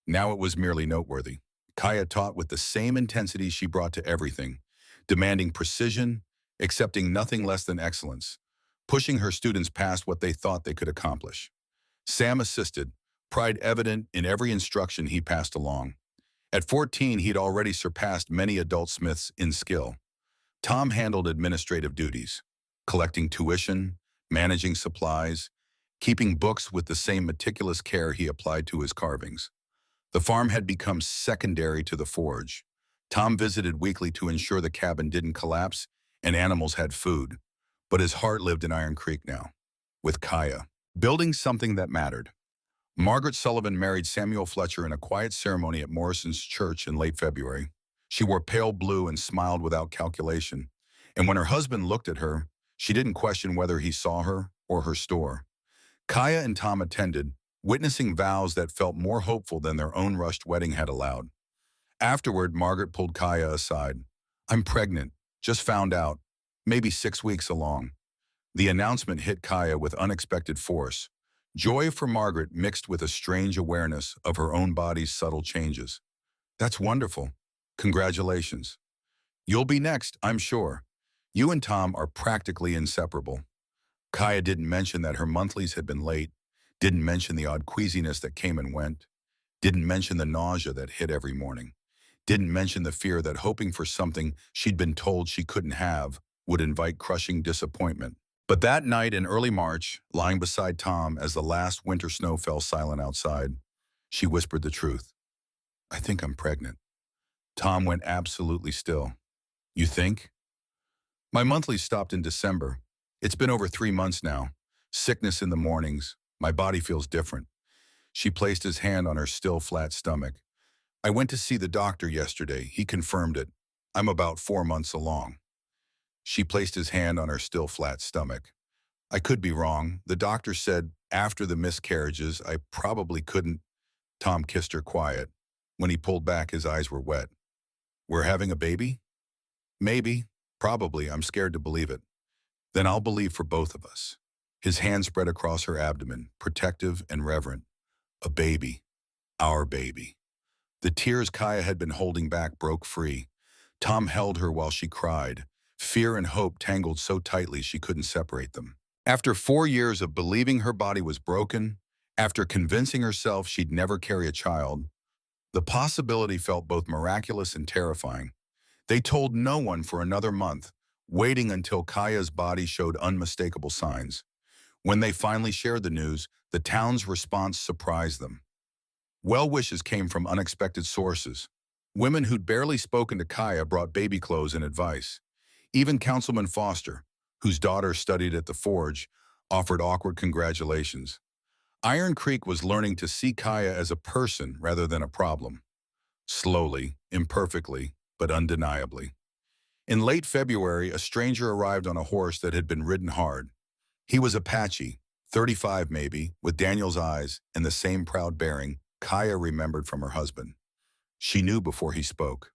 Now it was merely noteworthy. Kaya taught with the same intensity she brought to everything, demanding precision, accepting nothing less than excellence, pushing her students past what they thought they could accomplish. Sam assisted, pride evident in every instruction he passed along. At 14, he'd already surpassed many adult smiths in skill. Tom handled administrative duties, collecting tuition, managing supplies, keeping books with the same meticulous care he applied to his carvings. The farm had become secondary to the forge. Tom visited weekly to ensure the cabin didn't collapse and animals had food. But his heart lived in Iron Creek now, with Kaya, building something that mattered. Margaret Sullivan married Samuel Fletcher in a quiet ceremony at Morrison's church in late February. She wore pale blue and smiled without calculation. And when her husband looked at her, she didn't question whether he saw her or her store. Kaya and Tom attended, witnessing vows that felt more hopeful than their own rushed wedding had allowed. Afterward, Margaret pulled Kaya aside. I'm pregnant. Just found out. Maybe 6 weeks along. The announcement hit Kaya with unexpected force. Joy for Margaret mixed with a strange awareness of her own body's subtle changes. That's wonderful. Congratulations. You'll be next, I'm sure. You and Tom are practically inseparable. Kaya didn't mention that her monthlies had been late, didn't mention the odd queasiness that came and went, didn't mention the nausea that hit every morning, didn't mention the fear that hoping for something she'd been told she couldn't have would invite crushing disappointment. But that night in early March, lying beside Tom as the last winter snow fell silent outside, she whispered the truth. I think I'm pregnant. Tom went absolutely still. You think? My monthlies stopped in December. It's been over 3 months now. Sickness in the mornings. My body feels different. She placed his hand on her still flat stomach. I went to see the doctor yesterday. He confirmed it. I'm about 4 months along. She placed his hand on her still flat stomach. I could be wrong. The doctor said after the miscarriages, I probably couldn't. Tom kissed her quiet. When he pulled back, his eyes were wet. We're having a baby? Maybe. Probably. I'm scared to believe it. Then I'll believe for both of us. His hand spread across her abdomen, protective and reverent. A baby. Our baby. The tears Kaya had been holding back broke free. Tom held her while she cried. Fear and hope tangled so tightly she couldn't separate them. After 4 years of believing her body was broken, after convincing herself she'd never carry a child, the possibility felt both miraculous and terrifying. They told no one for another month, waiting until Kaya's body showed unmistakable signs. When they finally shared the news, the town's response surprised them. Well wishes came from unexpected sources. Women who'd barely spoken to Kaya brought baby clothes and advice. Even Councilman Foster, whose daughter studied at the forge, offered awkward congratulations. Iron Creek was learning to see Kaya as a person rather than a problem. Slowly, imperfectly, but undeniably. In late February, a stranger arrived on a horse that had been ridden hard. He was Apache, 35 maybe, with Daniel's eyes and the same proud bearing Kaya remembered from her husband. She knew before he spoke.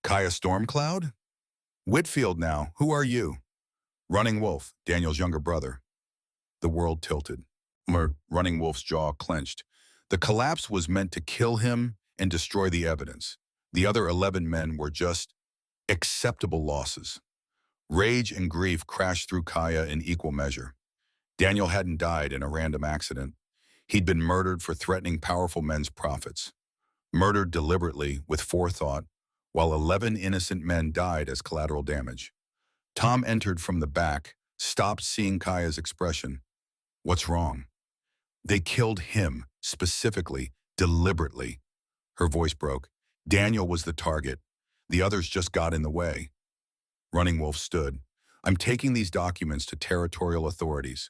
Kaya Stormcloud? Whitfield now, who are you? Running Wolf, Daniel's younger brother. The world tilted. Running Wolf's jaw clenched. The collapse was meant to kill him and destroy the evidence. The other 11 men were just acceptable losses. Rage and grief crashed through Kaya in equal measure. Daniel hadn't died in a random accident. He'd been murdered for threatening powerful men's profits. Murdered deliberately, with forethought, while 11 innocent men died as collateral damage. Tom entered from the back, stopped seeing Kaya's expression. What's wrong? They killed him, specifically, deliberately. Her voice broke. Daniel was the target. The others just got in the way. Running Wolf stood. I'm taking these documents to territorial authorities.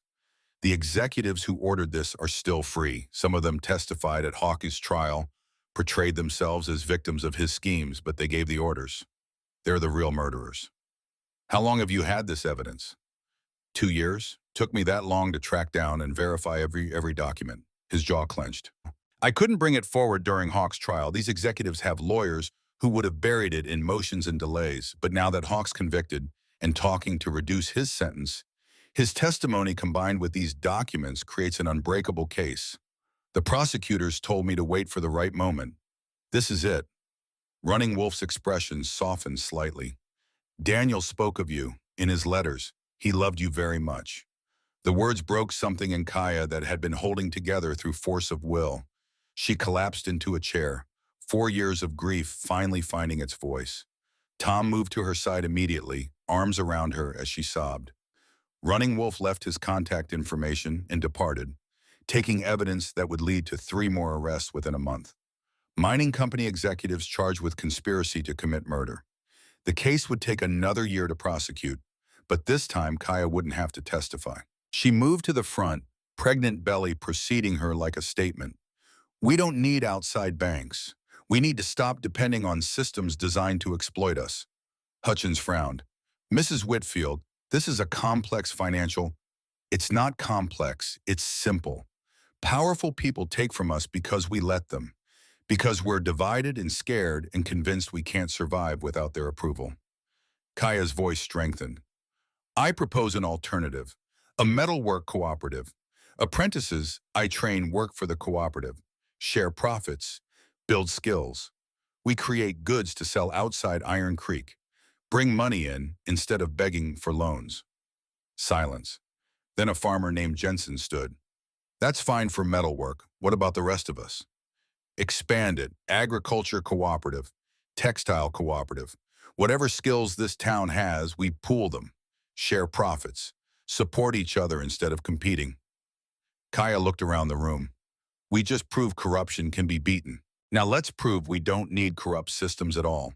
The executives who ordered this are still free. Some of them testified at Hawke's trial, portrayed themselves as victims of his schemes, but they gave the orders. They're the real murderers. How long have you had this evidence? 2 years. Took me that long to track down and verify every document. His jaw clenched. I couldn't bring it forward during Hawke's trial. These executives have lawyers who would have buried it in motions and delays. But now that Hawke's convicted and talking to reduce his sentence, his testimony combined with these documents creates an unbreakable case. The prosecutors told me to wait for the right moment. This is it. Running Wolf's expression softened slightly. Daniel spoke of you in his letters. He loved you very much. The words broke something in Kaya that had been holding together through force of will. She collapsed into a chair, 4 years of grief finally finding its voice. Tom moved to her side immediately, arms around her as she sobbed. Running Wolf left his contact information and departed, taking evidence that would lead to 3 more arrests within a month. Mining company executives charged with conspiracy to commit murder. The case would take another year to prosecute, but this time Kaya wouldn't have to testify. She moved to the front, pregnant belly preceding her like a statement. We don't need outside banks. We need to stop depending on systems designed to exploit us. Hutchins frowned. Mrs. Whitfield, this is a complex financial. It's not complex, it's simple. Powerful people take from us because we let them, because we're divided and scared and convinced we can't survive without their approval. Kaya's voice strengthened. I propose an alternative, a metalwork cooperative. Apprentices I train work for the cooperative, share profits, build skills. We create goods to sell outside Iron Creek, bring money in instead of begging for loans. Silence. Then a farmer named Jensen stood. That's fine for metalwork. What about the rest of us? Expand it. Agriculture cooperative, textile cooperative. Whatever skills this town has, we pool them, share profits, support each other instead of competing. Kaya looked around the room. We just proved corruption can be beaten. Now let's prove we don't need corrupt systems at all.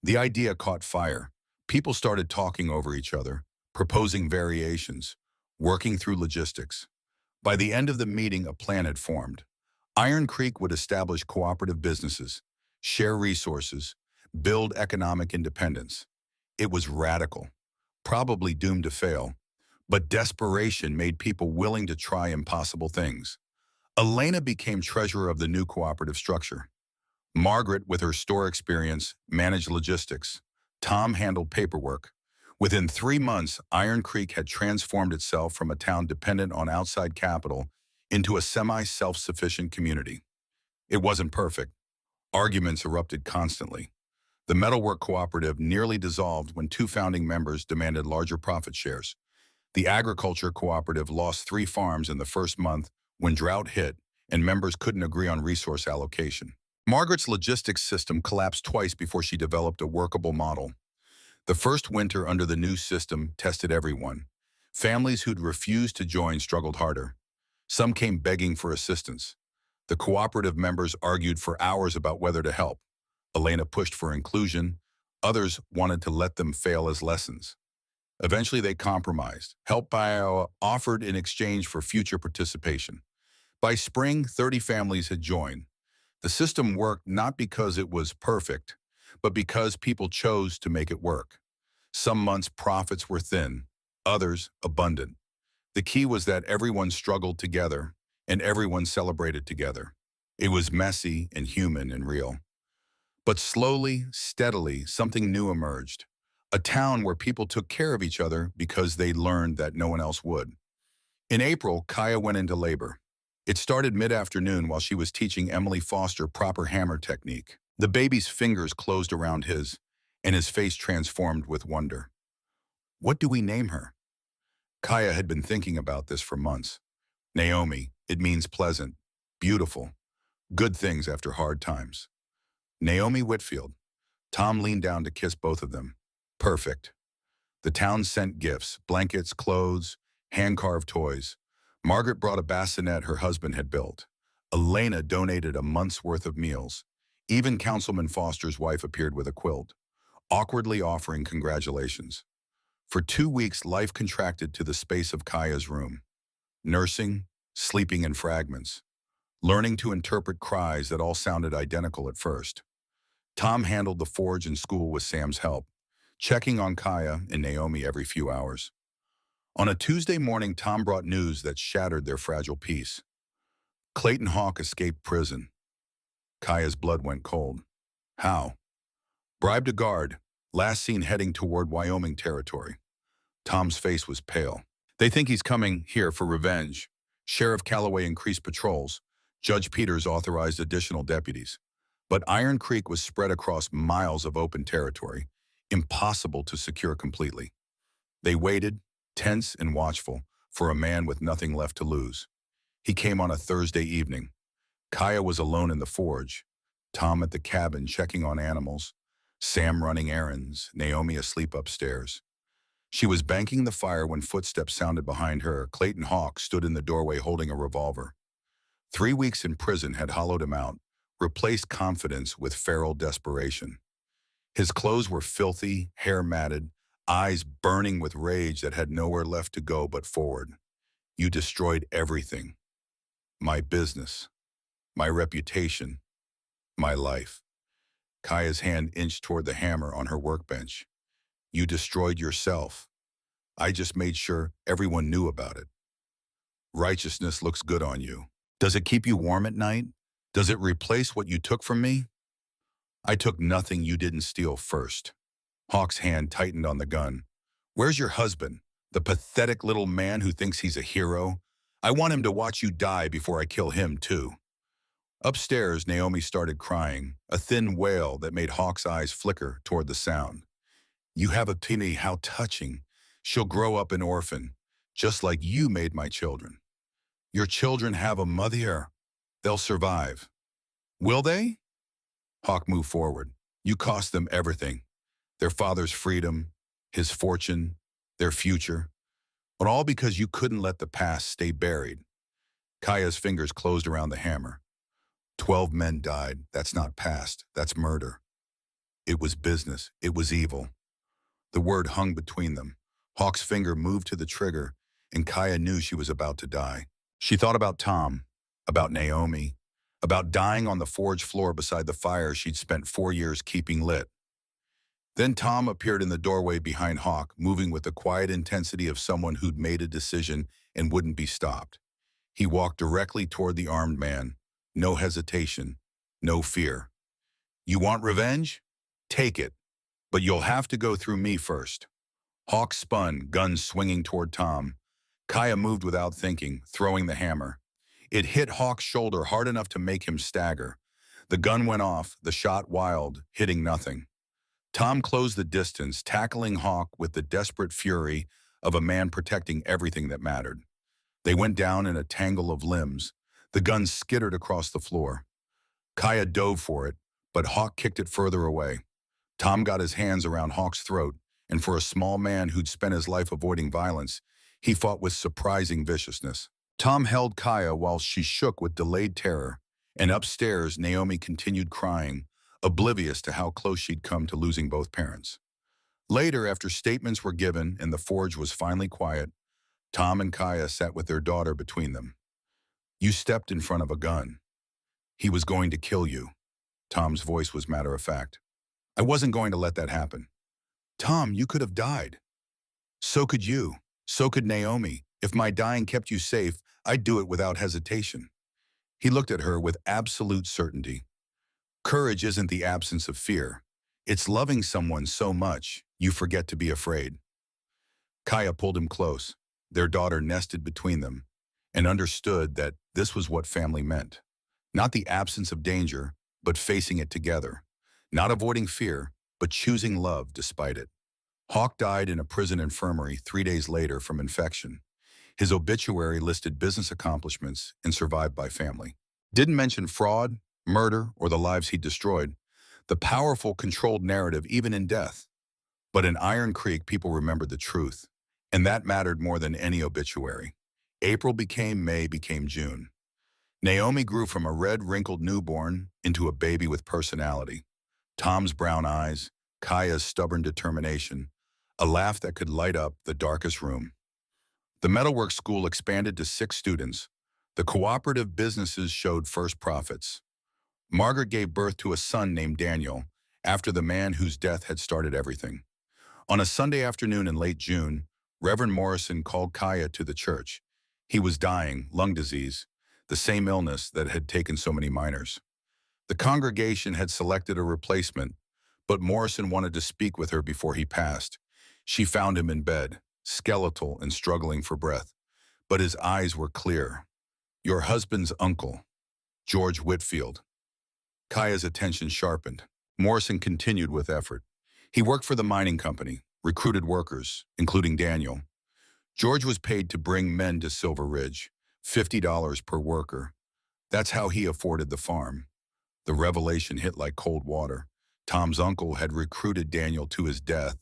The idea caught fire. People started talking over each other, proposing variations, working through logistics. By the end of the meeting, a plan had formed. Iron Creek would establish cooperative businesses, share resources, build economic independence. It was radical, probably doomed to fail, but desperation made people willing to try impossible things. Elena became treasurer of the new cooperative structure. Margaret, with her store experience, managed logistics. Tom handled paperwork. Within 3 months, Iron Creek had transformed itself from a town dependent on outside capital into a semi-self-sufficient community. It wasn't perfect. Arguments erupted constantly. The metalwork cooperative nearly dissolved when 2 founding members demanded larger profit shares. The agriculture cooperative lost 3 farms in the first month when drought hit and members couldn't agree on resource allocation. Margaret's logistics system collapsed twice before she developed a workable model. The first winter under the new system tested everyone. Families who'd refused to join struggled harder. Some came begging for assistance. The cooperative members argued for hours about whether to help. Elena pushed for inclusion. Others wanted to let them fail as lessons. Eventually they compromised. Help offered in exchange for future participation. By spring, 30 families had joined. The system worked not because it was perfect, but because people chose to make it work. Some months profits were thin, others abundant. The key was that everyone struggled together and everyone celebrated together. It was messy and human and real. But slowly, steadily, something new emerged. A town where people took care of each other because they learned that no one else would. In April, Kaya went into labor. It started mid-afternoon while she was teaching Emily Foster proper hammer technique. The baby's fingers closed around his, and his face transformed with wonder. What do we name her? Kaya had been thinking about this for months. Naomi, it means pleasant, beautiful, good things after hard times. Naomi Whitfield. Tom leaned down to kiss both of them. Perfect. The town sent gifts, blankets, clothes, hand-carved toys. Margaret brought a bassinet her husband had built. Elena donated a month's worth of meals. Even Councilman Foster's wife appeared with a quilt, awkwardly offering congratulations. For 2 weeks, life contracted to the space of Kaya's room. Nursing, sleeping in fragments, learning to interpret cries that all sounded identical at first. Tom handled the forge and school with Sam's help, checking on Kaya and Naomi every few hours. On a Tuesday morning, Tom brought news that shattered their fragile peace. Clayton Hawk escaped prison. Kaya's blood went cold. How? Bribed a guard, last seen heading toward Wyoming territory. Tom's face was pale. They think he's coming here for revenge. Sheriff Calloway increased patrols. Judge Peters authorized additional deputies. But Iron Creek was spread across miles of open territory, impossible to secure completely. They waited, tense and watchful, for a man with nothing left to lose. He came on a Thursday evening. Kaya was alone in the forge, Tom at the cabin checking on animals, Sam running errands, Naomi asleep upstairs. She was banking the fire when footsteps sounded behind her. Clayton Hawk stood in the doorway holding a revolver. 3 weeks in prison had hollowed him out, replaced confidence with feral desperation. His clothes were filthy, hair matted, eyes burning with rage that had nowhere left to go but forward. You destroyed everything. My business, my reputation, my life. Kaya's hand inched toward the hammer on her workbench. You destroyed yourself. I just made sure everyone knew about it. Righteousness looks good on you. Does it keep you warm at night? Does it replace what you took from me? I took nothing you didn't steal first. Hawk's hand tightened on the gun. Where's your husband? The pathetic little man who thinks he's a hero? I want him to watch you die before I kill him too. Upstairs, Naomi started crying, a thin wail that made Hawk's eyes flicker toward the sound. You have a penny, how touching. She'll grow up an orphan, just like you made my children. Your children have a mother. They'll survive. Will they? Hawk moved forward. You cost them everything. Their father's freedom, his fortune, their future. But all because you couldn't let the past stay buried. Kaya's fingers closed around the hammer. 12 men died. That's not past. That's murder. It was business. It was evil. The word hung between them. Hawk's finger moved to the trigger, and Kaya knew she was about to die. She thought about Tom, about Naomi, about dying on the forge floor beside the fire she'd spent 4 years keeping lit. Then Tom appeared in the doorway behind Hawk, moving with the quiet intensity of someone who'd made a decision and wouldn't be stopped. He walked directly toward the armed man. No hesitation, no fear. You want revenge? Take it. But you'll have to go through me first. Hawk spun, gun swinging toward Tom. Kaya moved without thinking, throwing the hammer. It hit Hawk's shoulder hard enough to make him stagger. The gun went off, the shot wild, hitting nothing. Tom closed the distance, tackling Hawk with the desperate fury of a man protecting everything that mattered. They went down in a tangle of limbs. The gun skittered across the floor. Kaya dove for it, but Hawk kicked it further away. Tom got his hands around Hawk's throat, and for a small man who'd spent his life avoiding violence, he fought with surprising viciousness. Tom held Kaya while she shook with delayed terror, and upstairs, Naomi continued crying, oblivious to how close she'd come to losing both parents. Later, after statements were given and the forge was finally quiet, Tom and Kaya sat with their daughter between them. You stepped in front of a gun. He was going to kill you. Tom's voice was matter-of-fact. I wasn't going to let that happen. Tom, you could have died. So could you. So could Naomi. If my dying kept you safe, I'd do it without hesitation. He looked at her with absolute certainty. Courage isn't the absence of fear. It's loving someone so much, you forget to be afraid. Kaya pulled him close. Their daughter nested between them, and understood that this was what family meant. Not the absence of danger, but facing it together. Not avoiding fear, but choosing love despite it. Hawk died in a prison infirmary 3 days later from infection. His obituary listed business accomplishments and survived by family. Didn't mention fraud, murder, or the lives he destroyed. The powerful, controlled narrative even in death. But in Iron Creek, people remembered the truth, and that mattered more than any obituary. April became May became June. Naomi grew from a red, wrinkled newborn into a baby with personality. Tom's brown eyes, Kaya's stubborn determination, a laugh that could light up the darkest room. The metalwork school expanded to 6 students. The cooperative businesses showed first profits. Margaret gave birth to a son named Daniel, after the man whose death had started everything. On a Sunday afternoon in late June, Reverend Morrison called Kaya to the church. He was dying, lung disease, the same illness that had taken so many miners. The congregation had selected a replacement, but Morrison wanted to speak with her before he passed. She found him in bed, skeletal and struggling for breath, but his eyes were clear. "Your husband's uncle, George Whitfield." Kaya's attention sharpened. Morrison continued with effort. He worked for the mining company, recruited workers, including Daniel. George was paid to bring men to Silver Ridge, $50 per worker. That's how he afforded the farm. The revelation hit like cold water. Tom's uncle had recruited Daniel to his death,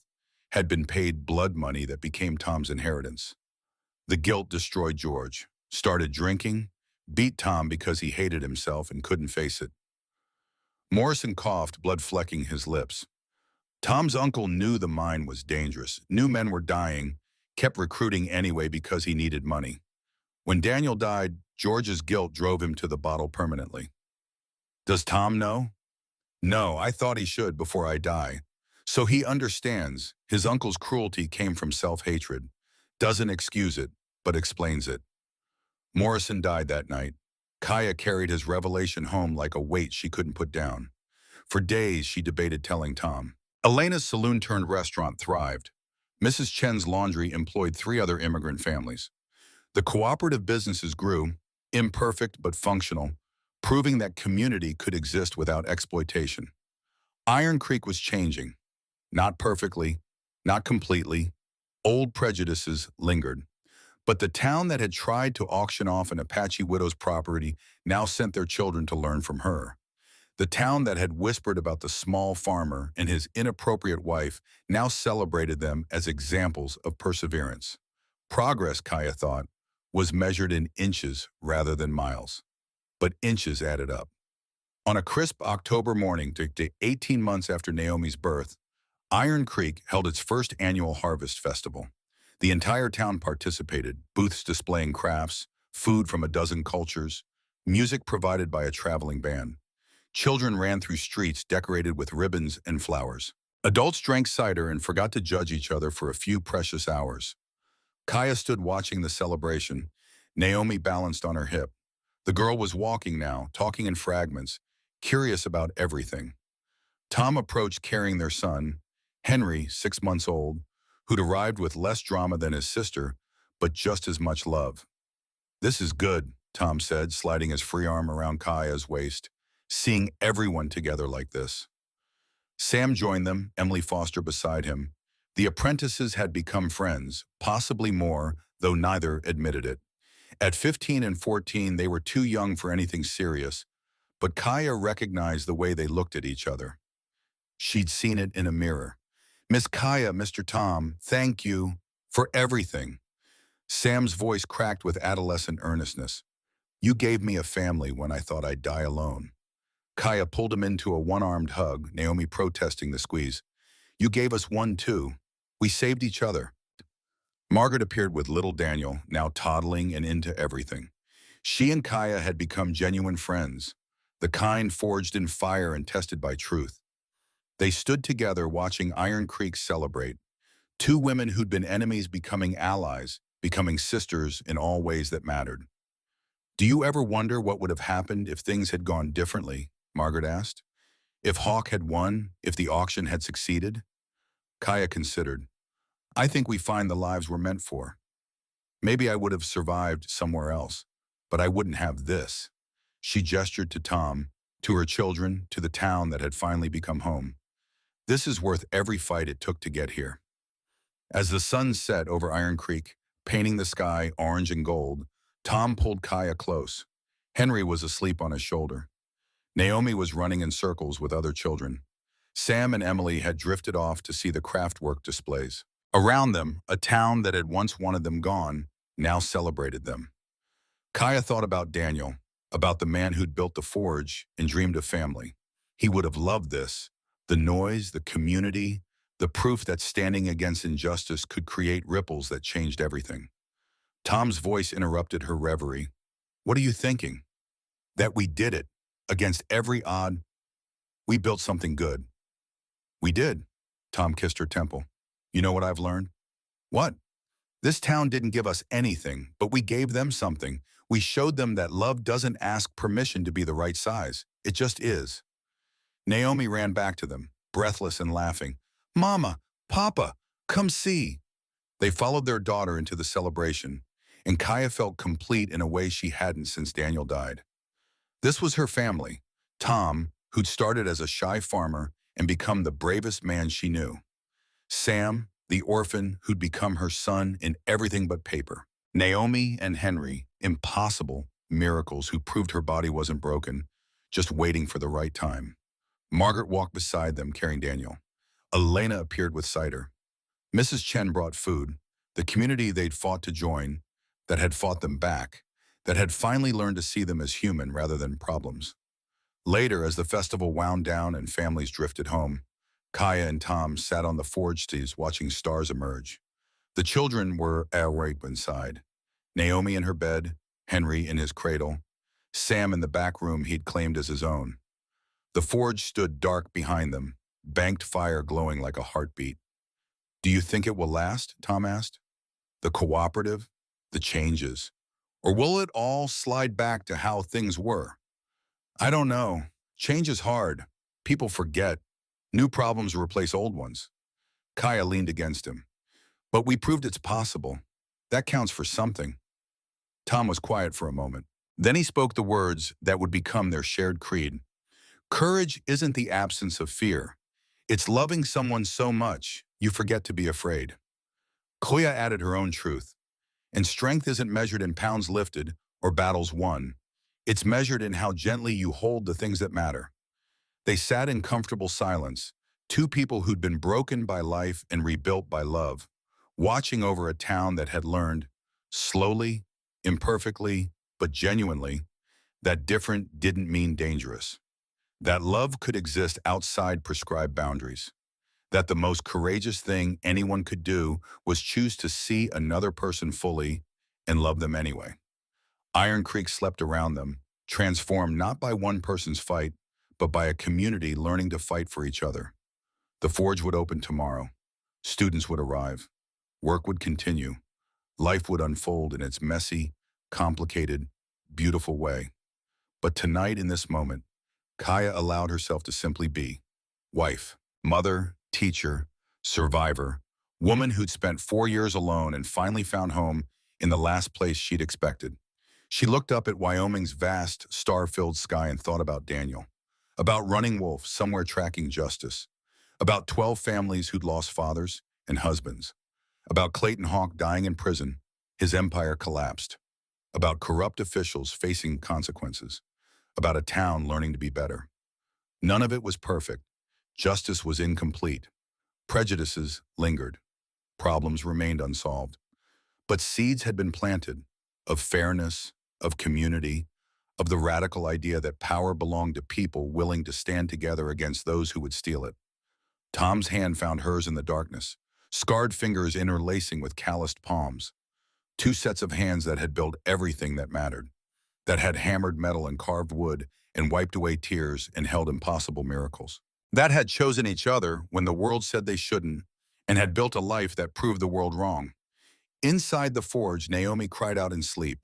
had been paid blood money that became Tom's inheritance. The guilt destroyed George, started drinking, beat Tom because he hated himself and couldn't face it. Morrison coughed, blood flecking his lips. Tom's uncle knew the mine was dangerous, knew men were dying, kept recruiting anyway because he needed money. When Daniel died, George's guilt drove him to the bottle permanently. "Does Tom know?" "No, I thought he should before I die." So he understands. His uncle's cruelty came from self-hatred. Doesn't excuse it, but explains it. Morrison died that night. Kaya carried his revelation home like a weight she couldn't put down. For days, she debated telling Tom. Elena's saloon-turned-restaurant thrived. Mrs. Chen's laundry employed 3 other immigrant families. The cooperative businesses grew, imperfect but functional, proving that community could exist without exploitation. Iron Creek was changing. Not perfectly, not completely. Old prejudices lingered. But the town that had tried to auction off an Apache widow's property now sent their children to learn from her. The town that had whispered about the small farmer and his inappropriate wife now celebrated them as examples of perseverance. Progress, Kaya thought, was measured in inches rather than miles. But inches added up. On a crisp October morning, 18 months after Naomi's birth, Iron Creek held its first annual harvest festival. The entire town participated, booths displaying crafts, food from a dozen cultures, music provided by a traveling band. Children ran through streets decorated with ribbons and flowers. Adults drank cider and forgot to judge each other for a few precious hours. Kaya stood watching the celebration. Naomi balanced on her hip. The girl was walking now, talking in fragments, curious about everything. Tom approached carrying their son, Henry, 6 months old, who'd arrived with less drama than his sister, but just as much love. "This is good," Tom said, sliding his free arm around Kaya's waist, "seeing everyone together like this." Sam joined them, Emily Foster beside him. The apprentices had become friends, possibly more, though neither admitted it. At 15 and 14, they were too young for anything serious, but Kaya recognized the way they looked at each other. She'd seen it in a mirror. "Miss Kaya, Mr. Tom, thank you for everything." Sam's voice cracked with adolescent earnestness. "You gave me a family when I thought I'd die alone." Kaya pulled him into a one-armed hug, Naomi protesting the squeeze. "You gave us one too. We saved each other." Margaret appeared with little Daniel, now toddling and into everything. She and Kaya had become genuine friends, the kind forged in fire and tested by truth. They stood together watching Iron Creek celebrate. 2 women who'd been enemies becoming allies, becoming sisters in all ways that mattered. "Do you ever wonder what would have happened if things had gone differently?" Margaret asked. "If Hawk had won, if the auction had succeeded?" Kaya considered. "I think we find the lives we're meant for. Maybe I would have survived somewhere else, but I wouldn't have this." She gestured to Tom, to her children, to the town that had finally become home. "This is worth every fight it took to get here." As the sun set over Iron Creek, painting the sky orange and gold, Tom pulled Kaya close. Henry was asleep on his shoulder. Naomi was running in circles with other children. Sam and Emily had drifted off to see the craftwork displays. Around them, a town that had once wanted them gone now celebrated them. Kaya thought about Daniel, about the man who'd built the forge and dreamed of family. He would have loved this. The noise, the community, the proof that standing against injustice could create ripples that changed everything. Tom's voice interrupted her reverie. What are you thinking? That we did it. Against every odd, we built something good. We did. Tom kissed her temple. You know what I've learned? What? This town didn't give us anything, but we gave them something. We showed them that love doesn't ask permission to be the right size. It just is. Naomi ran back to them, breathless and laughing. Mama, Papa, come see. They followed their daughter into the celebration, and Kaya felt complete in a way she hadn't since Daniel died. This was her family, Tom, who'd started as a shy farmer and become the bravest man she knew. Sam, the orphan who'd become her son in everything but paper. Naomi and Henry, impossible miracles who proved her body wasn't broken, just waiting for the right time. Margaret walked beside them carrying Daniel. Elena appeared with cider. Mrs. Chen brought food, the community they'd fought to join, that had fought them back, that had finally learned to see them as human rather than problems. Later, as the festival wound down and families drifted home, Kaya and Tom sat on the forge steves watching stars emerge. The children were awake inside. Naomi in her bed, Henry in his cradle, Sam in the back room he'd claimed as his own. The forge stood dark behind them, banked fire glowing like a heartbeat. Do you think it will last? Tom asked. The cooperative, the changes, or will it all slide back to how things were? I don't know. Change is hard. People forget. New problems replace old ones. Kaya leaned against him. But we proved it's possible. That counts for something. Tom was quiet for a moment. Then he spoke the words that would become their shared creed. Courage isn't the absence of fear. It's loving someone so much you forget to be afraid. Koya added her own truth. And strength isn't measured in pounds lifted or battles won. It's measured in how gently you hold the things that matter. They sat in comfortable silence, two people who'd been broken by life and rebuilt by love, watching over a town that had learned, slowly, imperfectly, but genuinely, that different didn't mean dangerous. That love could exist outside prescribed boundaries. That the most courageous thing anyone could do was choose to see another person fully and love them anyway. Iron Creek slept around them, transformed not by one person's fight, but by a community learning to fight for each other. The forge would open tomorrow. Students would arrive. Work would continue. Life would unfold in its messy, complicated, beautiful way. But tonight, in this moment, Kaya allowed herself to simply be. Wife, mother, teacher, survivor, woman who'd spent 4 years alone and finally found home in the last place she'd expected. She looked up at Wyoming's vast, star-filled sky and thought about Daniel, about Running Wolf somewhere tracking justice, about 12 families who'd lost fathers and husbands, about Clayton Hawk dying in prison, his empire collapsed, about corrupt officials facing consequences, about a town learning to be better. None of it was perfect. Justice was incomplete. Prejudices lingered. Problems remained unsolved. But seeds had been planted of fairness, of community, of the radical idea that power belonged to people willing to stand together against those who would steal it. Tom's hand found hers in the darkness, scarred fingers interlacing with calloused palms. Two sets of hands that had built everything that mattered, that had hammered metal and carved wood and wiped away tears and held impossible miracles. That had chosen each other when the world said they shouldn't, and had built a life that proved the world wrong. Inside the forge, Naomi cried out in sleep.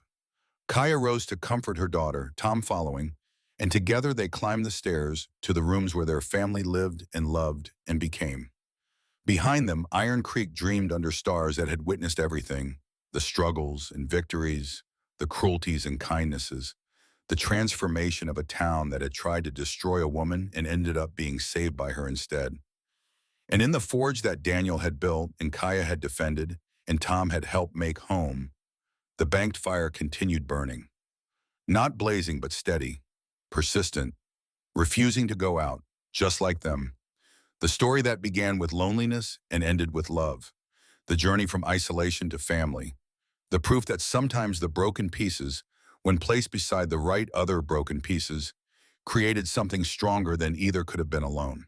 Kaya rose to comfort her daughter, Tom following, and together they climbed the stairs to the rooms where their family lived and loved and became. Behind them, Iron Creek dreamed under stars that had witnessed everything, the struggles and victories, the cruelties and kindnesses, the transformation of a town that had tried to destroy a woman and ended up being saved by her instead. And in the forge that Daniel had built and Kaya had defended and Tom had helped make home, the banked fire continued burning. Not blazing, but steady, persistent, refusing to go out, just like them. The story that began with loneliness and ended with love. The journey from isolation to family. The proof that sometimes the broken pieces, when placed beside the right other broken pieces, created something stronger than either could have been alone.